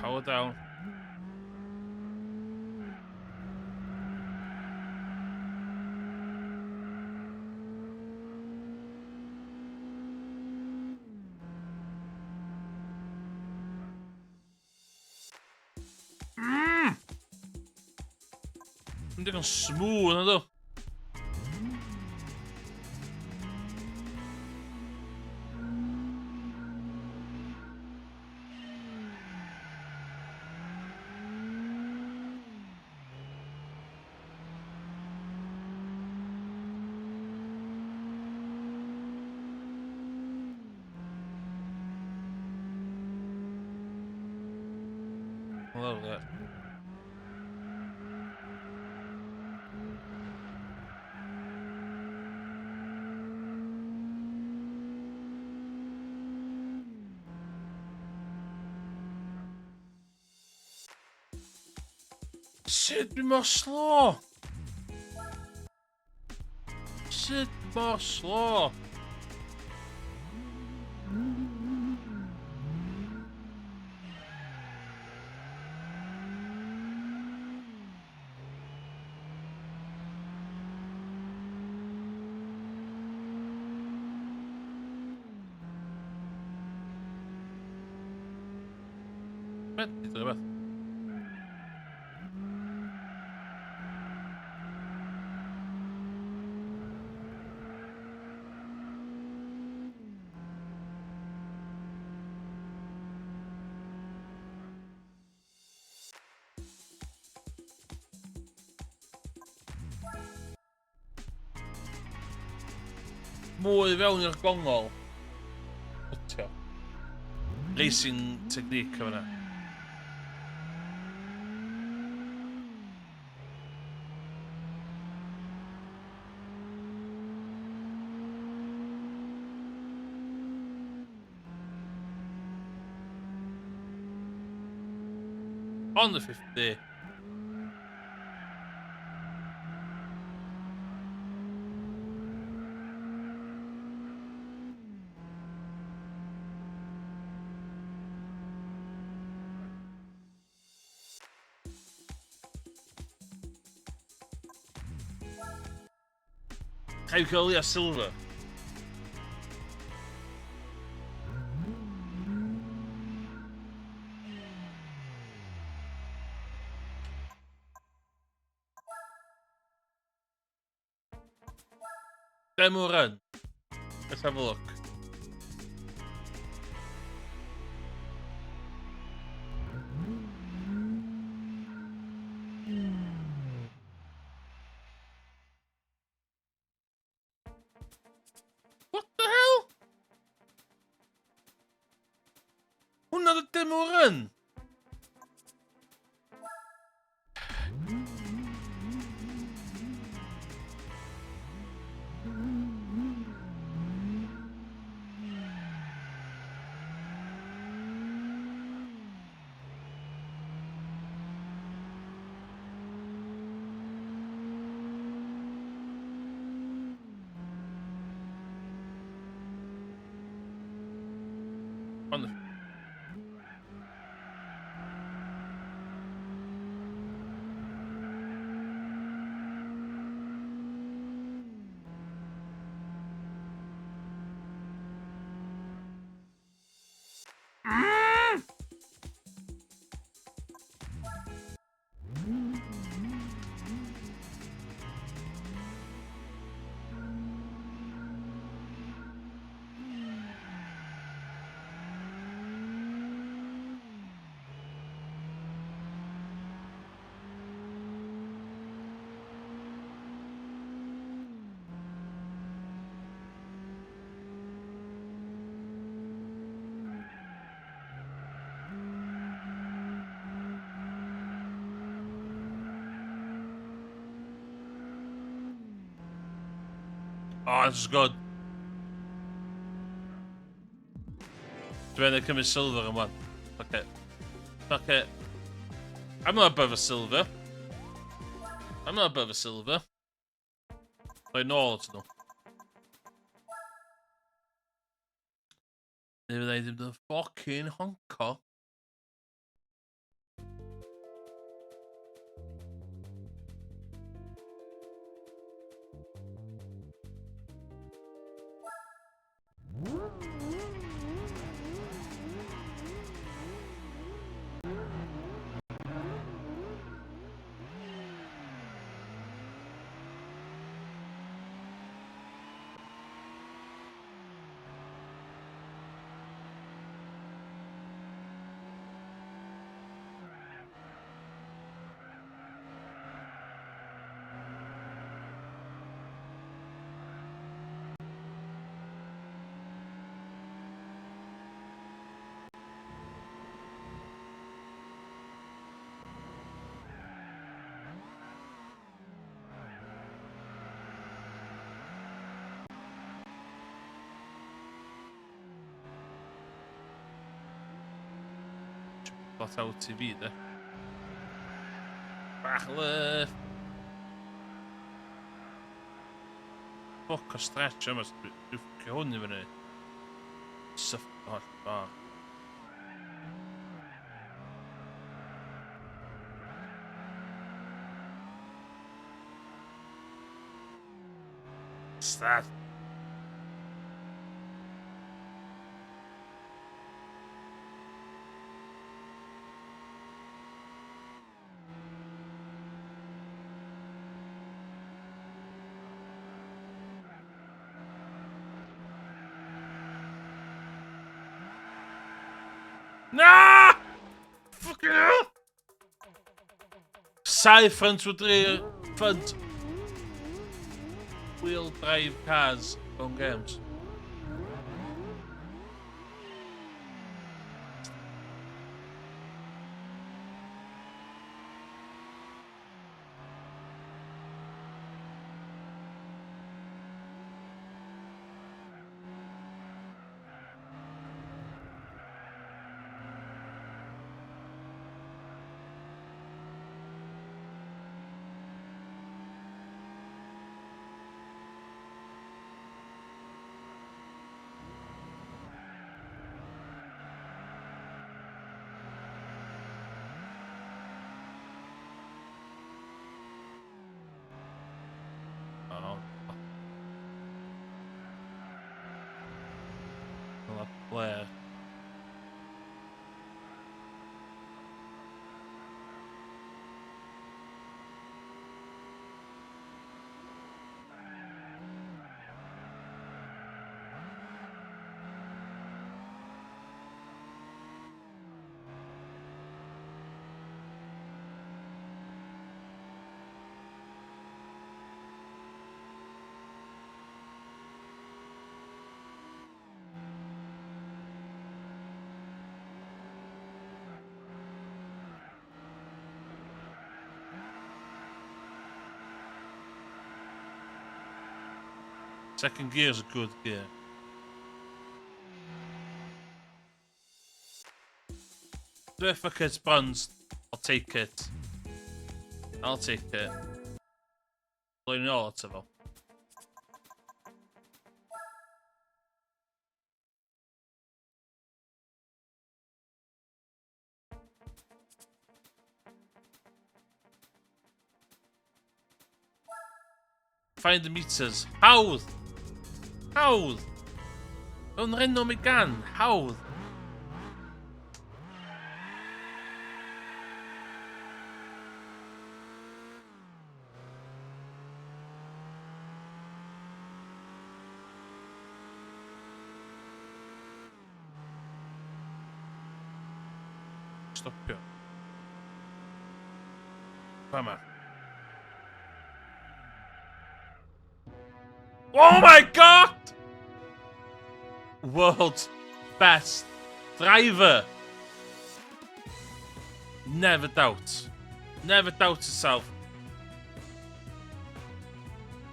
Power down. Mae'n digon smooth na ddo. I love that. Sut dwi mor slo? Sut mor slo? Methu rhywbeth. Mwy fewn i'r gongol. Wtio. Racing technique o hwnna. On the 50. How cool is silver? Demo run. Let's have a look. What the hell? Another demo run. On the Oh, this is good. Dwi'n cymryd silver yn one. Fuck it. Fuck it. I'm not above a silver. I'm not above a silver. Like, nôl at nhw. Neu fydda i ddim yn ffocin honco. Flat out i fi, de. Bach left. Fuck o stretch yma. Dwi'n ffwcio hwn i fyny. Syff oll bach. Stad. Na! Fucking hell! Sai front wheel drive cars on games. Oh. Well, Blair. Second gear's a good gear. If it's bronze, I'll take it. I'll take it. Blwyddyn ôl ato fo. Find the meters. Hawdd! Hawdd! Yn rhennom i gan. Hawdd! Stopio. Fama. Oh my god! World's best driver. Never doubt. Never doubt yourself.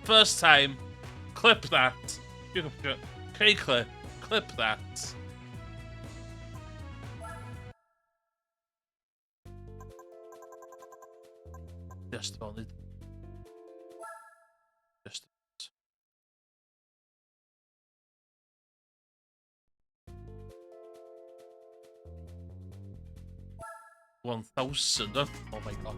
First time. Clip that. Clip. Clip that. Just about it. Just. 1,000. Oh my god.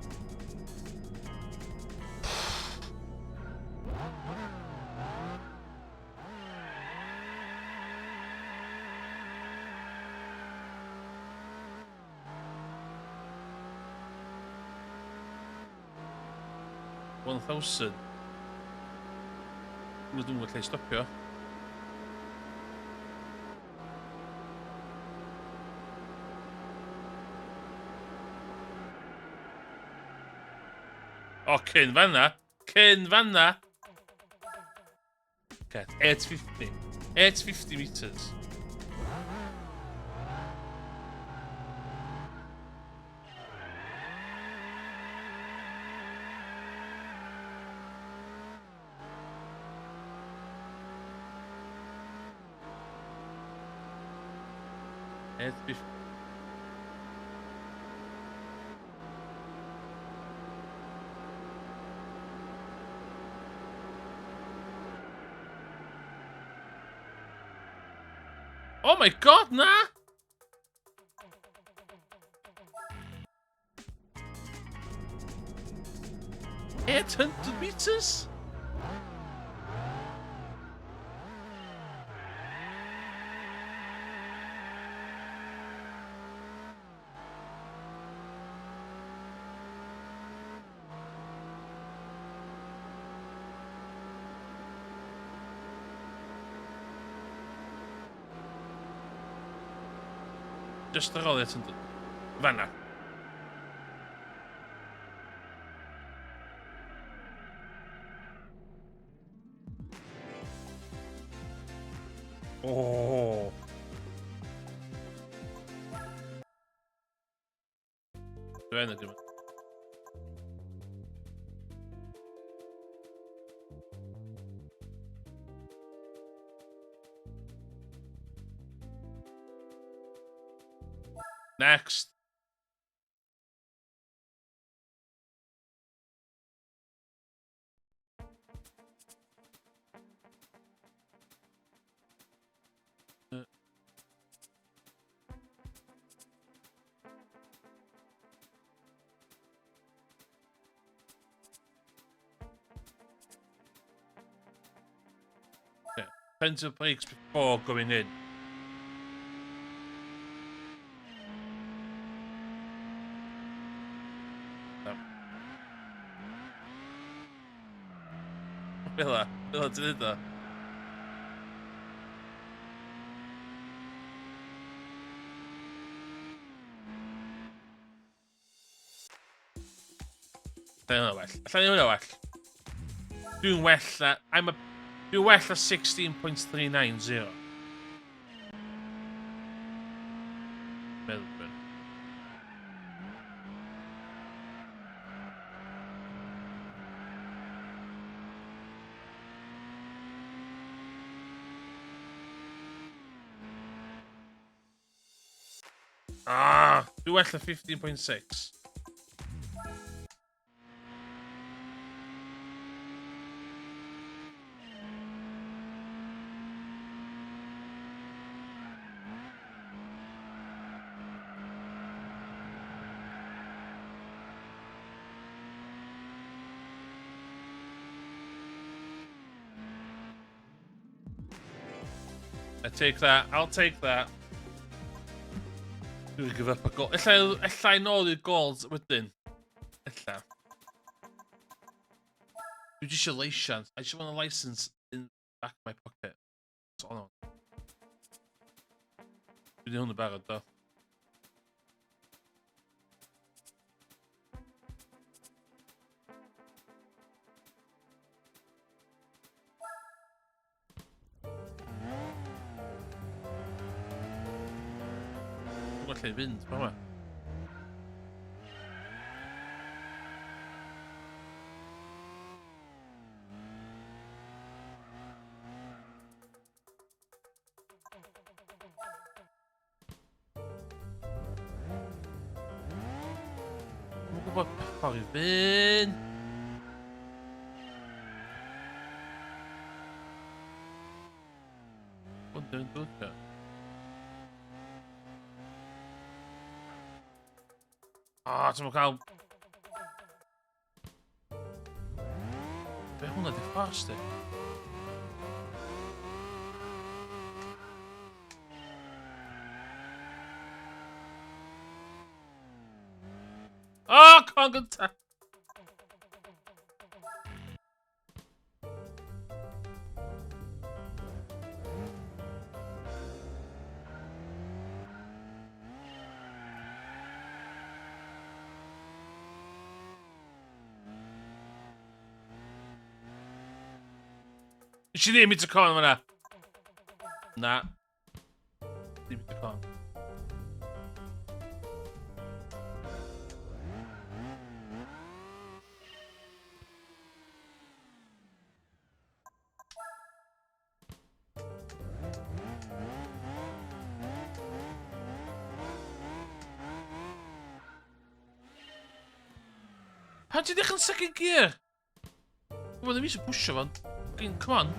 $1,000. Dwi'n gallu stopio. O, cyn fanna. Cyn fanna. Okay, 850. 850 meters. $850. Oh my god, na! $800 meters? Just ar ôl 800. Fanna. Oh. Dwi'n edrych. Next. Okay. Plenty of breaks before going in. Villa, ti'n dweud o? Allan well. Allan yna well. Dwi'n well a... Dwi'n well a 16.390. Melbourne. Dwi'n well a 15.6. I take that. I'll take that. Dwi'n give up a goal. Ella nôl i'r goals wedyn. Ella. Dwi just eisiau license. I just want a license in the back of my pocket. That's all I want. Dwi di hwn yn barod do. Lle i fynd, pa ma? Dwi'n gwybod ffordd i fynd. Dwi'n dweud. Ti'n mwyn cael... Be hwnna di fast i? O, con gynta! Nes i ddim i con fyna. Na. Ddim i con. Pan ti'n dechrau'n second gear? Wel, ddim eisiau pwysio fan. Come on.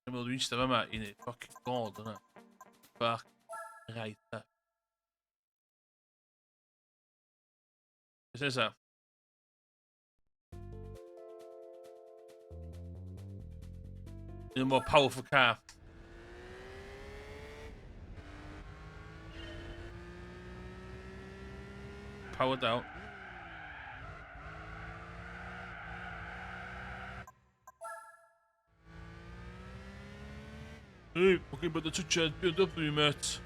Dwi'n meddwl dwi'n eistedd yma i wneud fucking gold yna. Fuck. Right there. This is a more powerful car. Powered out. Hey, fucking about the touch BMW, mate.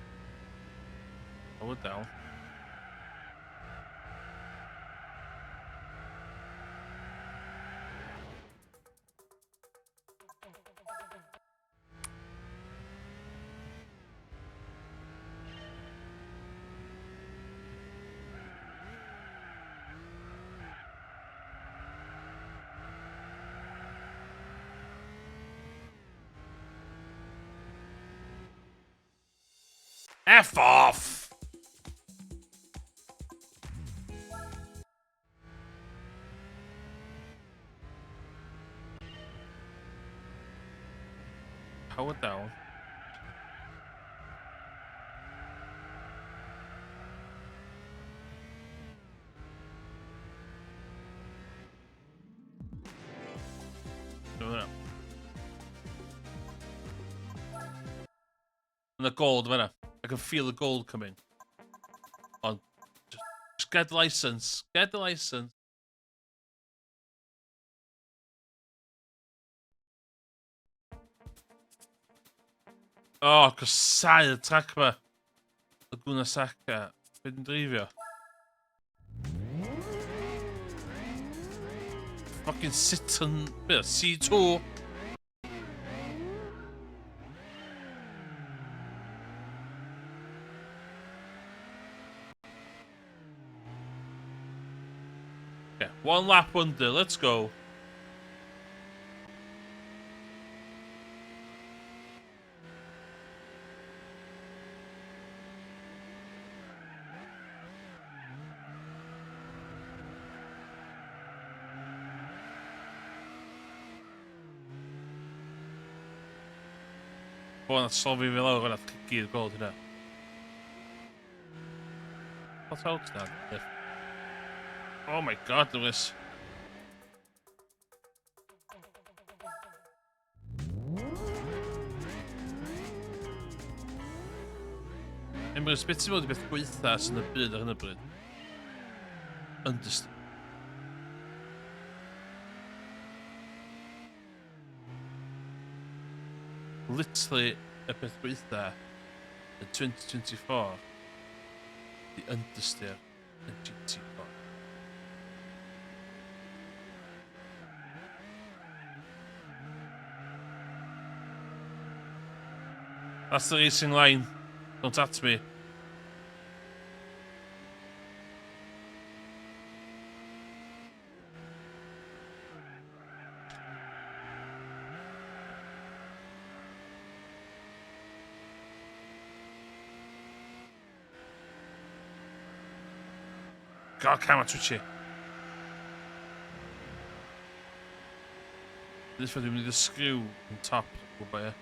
Powered down. F off! Power down. No. And the gold, man. I can feel the gold coming. On, just get the license. Get the license. Oh, cosau y trac ma. Laguna Seca. Be dwi'n dreifio? Fucking Citroen. Be C2. Okay, one lap under. Let's go. Gewoon het zal weer wel dat keer gold hynna. Wat houdt dat? Oh my god, Lewis. En maar spits wel die best gweithas yn y byd ar hyn o bryd. Understand. Literally y beth gweitha yn 2024 the understeer yn GT4. That's the racing line. Don't at me. God, camera twitchy. This one, we need a screw on top. Go by it.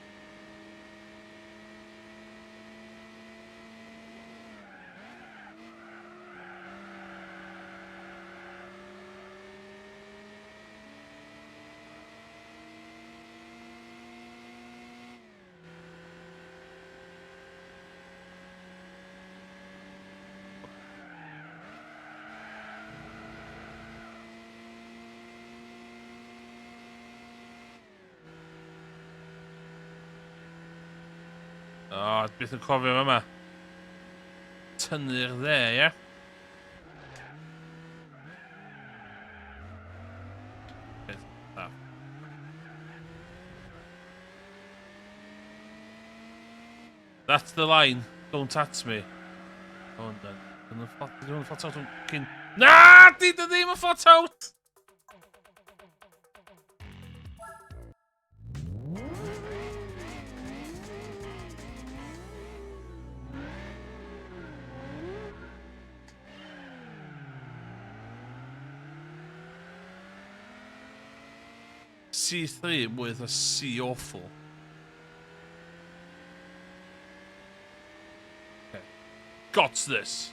O, beth yn cofio yma. Tynnu'r dde, ie? That's the line. Don't at me. Oh, dwi'n fflat out o'n cyn... Na! Di ddim yn fflat out! C3 with a C awful. got this.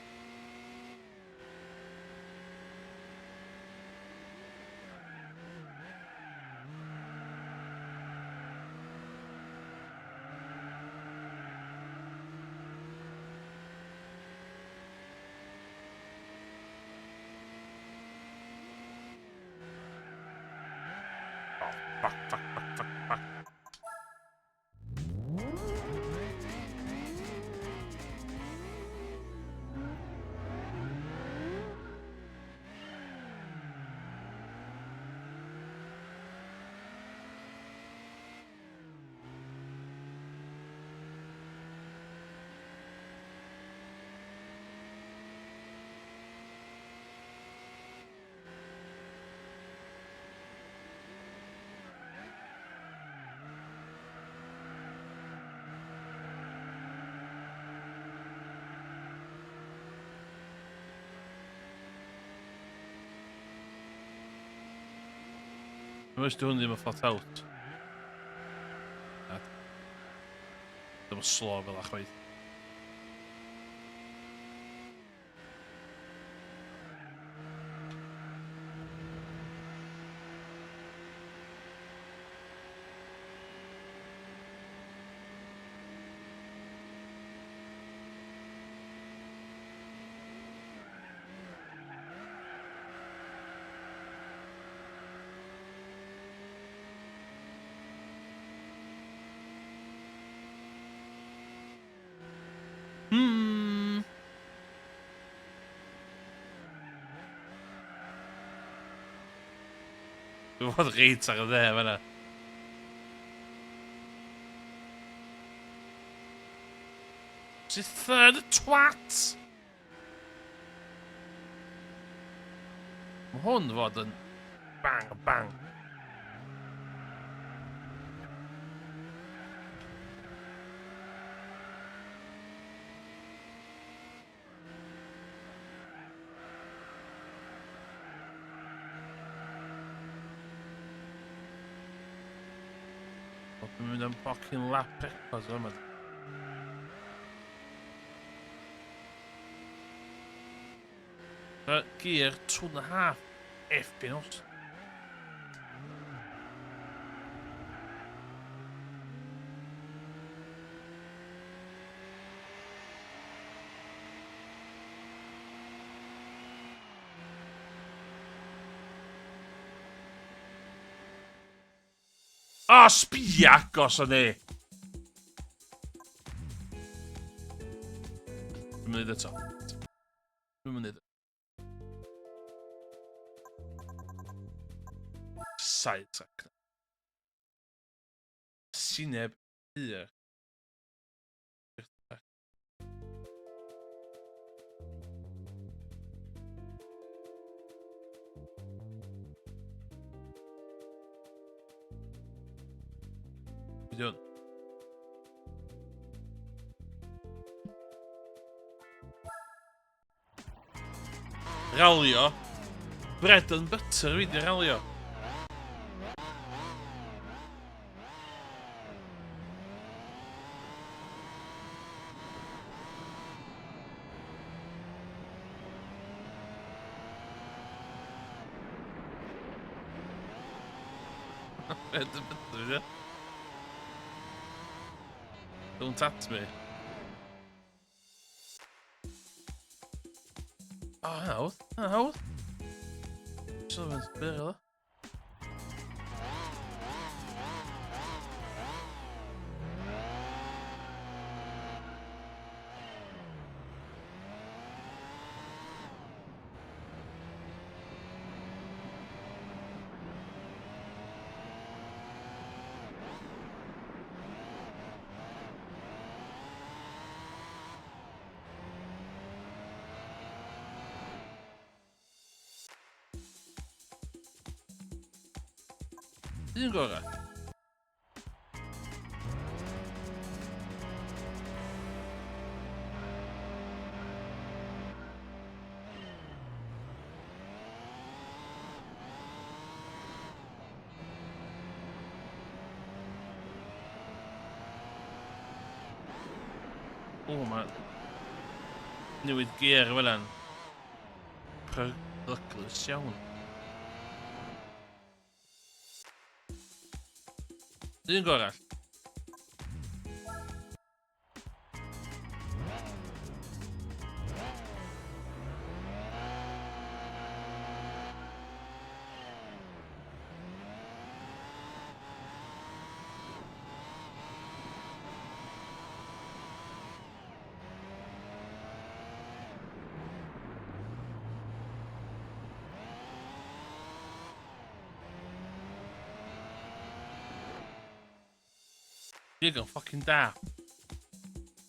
Fuck. Most doen die me flat out. Dat was slow wel echt weet. Wat reeds aan het hebben. Is third twat? Hon wat een bang. Wat moet een fucking lap pas maar. Keer 2,5 FPS. Ah, spiakos nee. Doe me dit zo. Doe me dit. Sidetrack. Sineb hier. Doen. Ralja. Bread and butter, wie de ralja. Bread and butter, ja. Don't touch me. Oh, nou. Zullen we het spelen? Agora. Oh, man. Newid gear fel hyn. Perlyglus iawn. Un gorall. Digon ffocin da.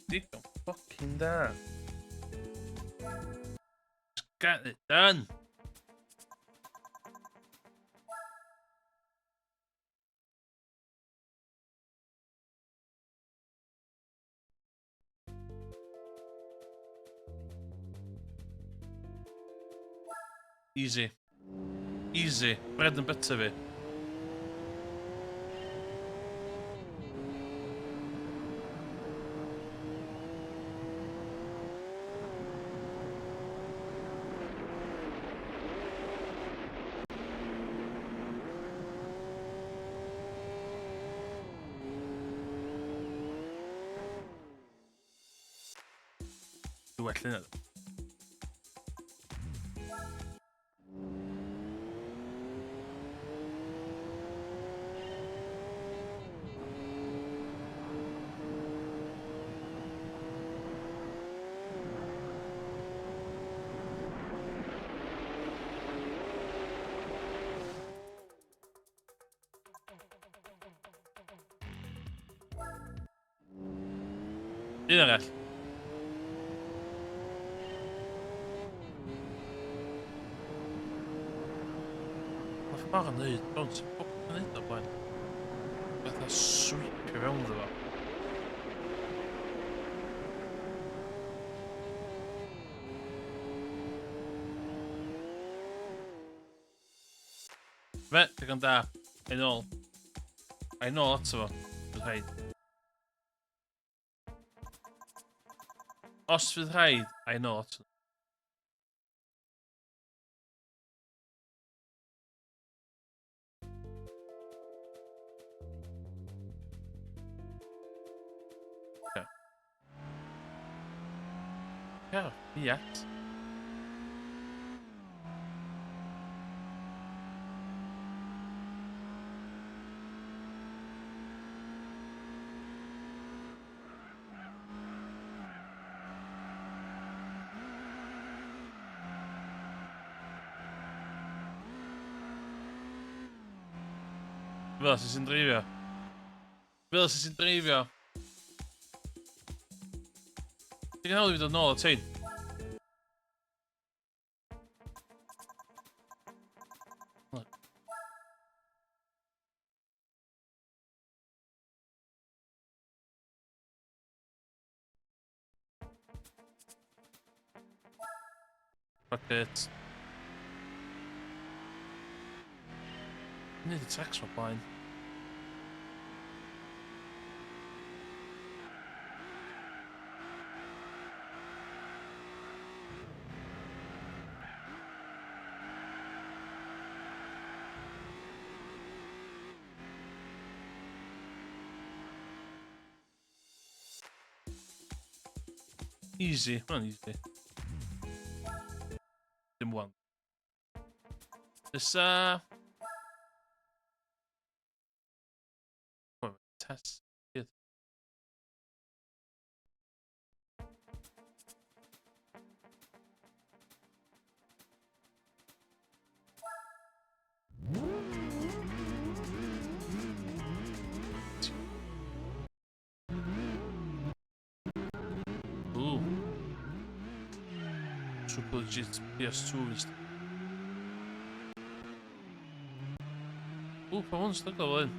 Digon ffocin da. Just get it done. Easy. Easy. Bread and butter fi. Dwi well yna. Un arall. Mae ffordd yn neud, ond sy'n ffocin yn neud o blaen. Fatha sweepio fewn iddo fo. Fe, digon da. Ein ôl. Ein ôl ato fo. Fydd rhaid. Os fydd rhaid, ein ôl ato. Ja, Fiat. Fel sy'n dreifio. Fel sy'n dreifio. Ti'n hawdd i fi dod nôl o tein. Fuck it. Nid y tax o blaen. Easy, man, easy. Dim one. This, test. Good. Ooh. Super legit PS2 is. Ooh, pa hwn styg o fel un.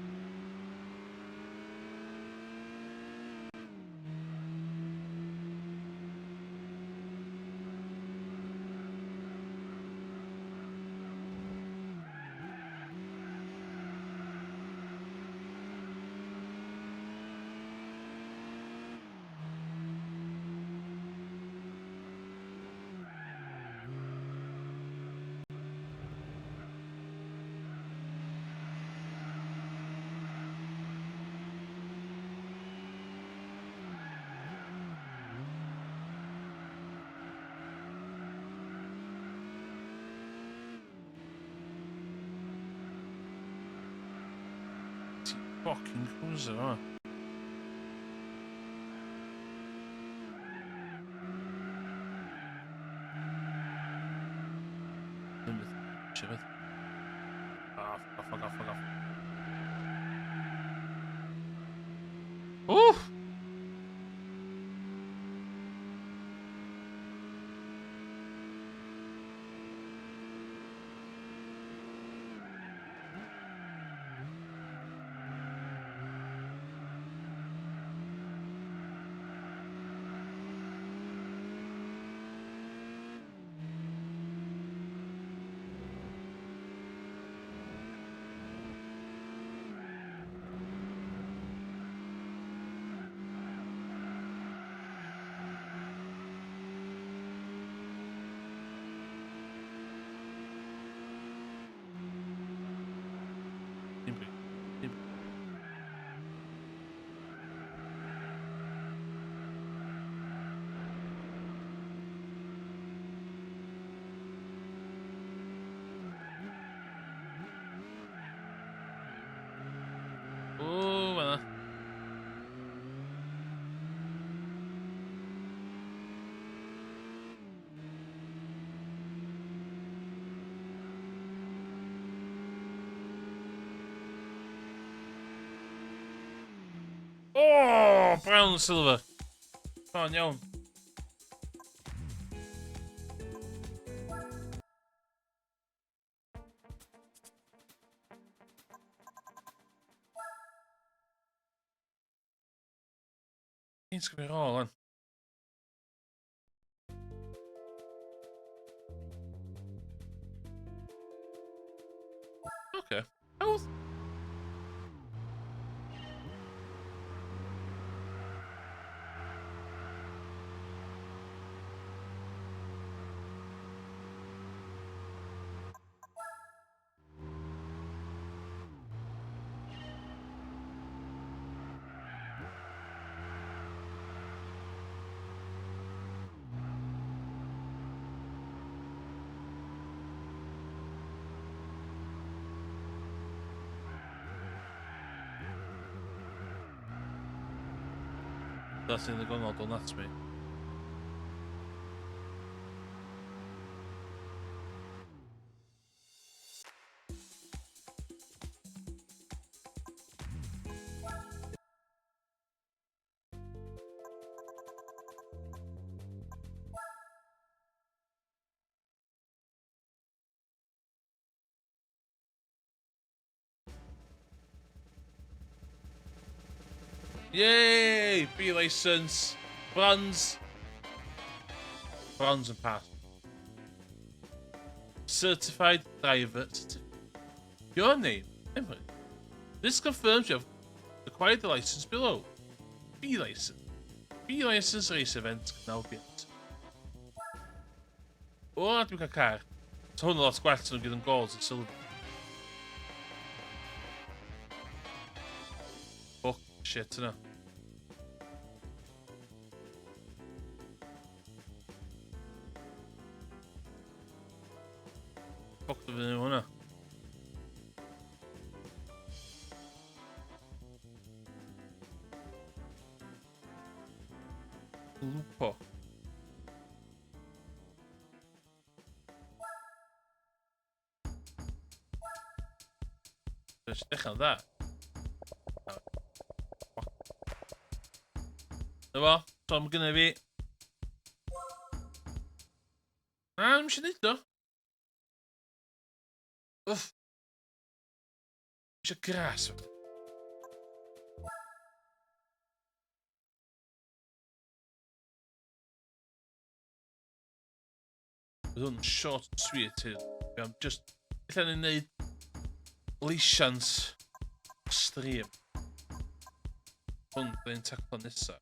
fucking cruiser, huh? Shit. Ah, fuck off. Oof! Oh, well. Oh, brown and silver. Come on, iawn. It's gonna be all on. Okay. Oh. That's in the gun all done, that's me. Yay! B license. Bronze and pass. Certified driver certificate. Your name, Emily. This confirms you have acquired the license below. B license. B license race events can now be entered. O, dwi'n cael car. So hwn lot gwell nhw'n gyda'n gols yn silver. Fuck shit yna. Fuck dy fyny hwnna. Lupo. Just dechrau dda. Efo, so mae gynnu fi. Na, ddim eisiau neud o. Uff. Eisiau gras. Bydd hwn short and sweet hyn. I'm just... Illa ni'n neud leisians stream. Hwn, byddai'n taclo nesa.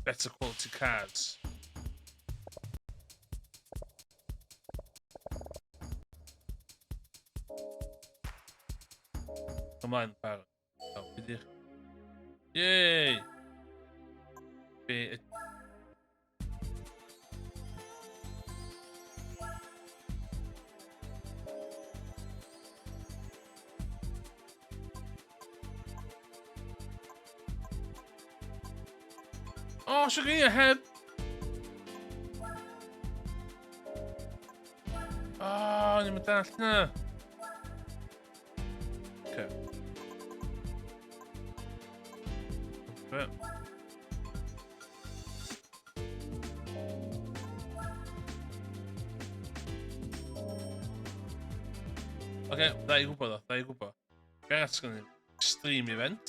Better quality cards. Ymlaen, barod. O, bydych. Yay! Be... O, siwr gynnu heb. O, ni'n mynd all na. Okay. Okay. Okay, dda i gwybod o, dda i gwybod. Be at sgynnu? Extreme event.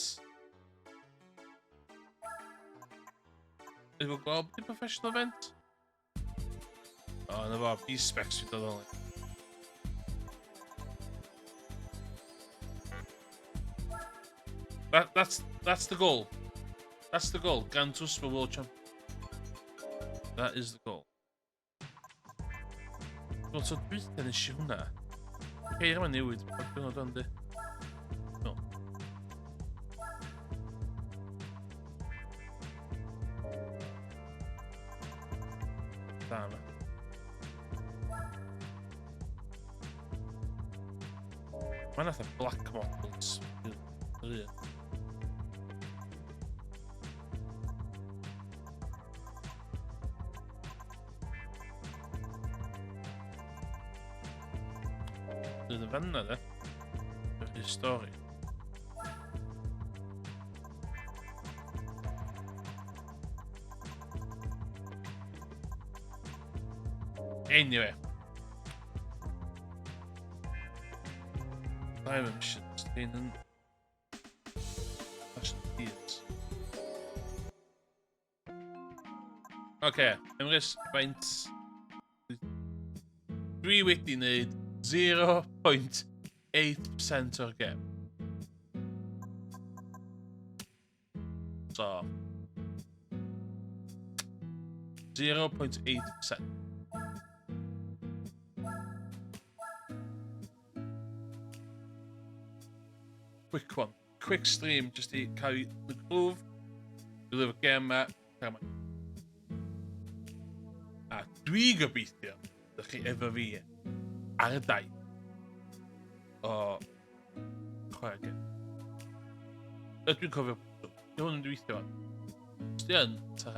Ydw i'n gweld beth professional event? O, yna fo, B-specs fi dod o'n. That's the goal. That's the goal. Gran Turismo World Champ. That is the goal. Wel, so dwi'n nes i hwnna. Ceir yma newid. Dwi'n oed o'n di. No. Da yma. Mae'n atho black models. Rydyn. Rydyn yn fanna de. Yw'r stori. Anyway. Diamond missions. Dyn yn... Oce, ymrys faint... Dwi wedi wneud 0.8% o'r gem. So... 0.8%. Quick one. Quick stream, just i cael y glwf. Dwi'n efo gem ma. A dwi gobeithio ydych chi efo fi ar y daith o chwarae gem. Ydw i'n cofio. Dwi'n hwn yn dweithio. Os di yn, ta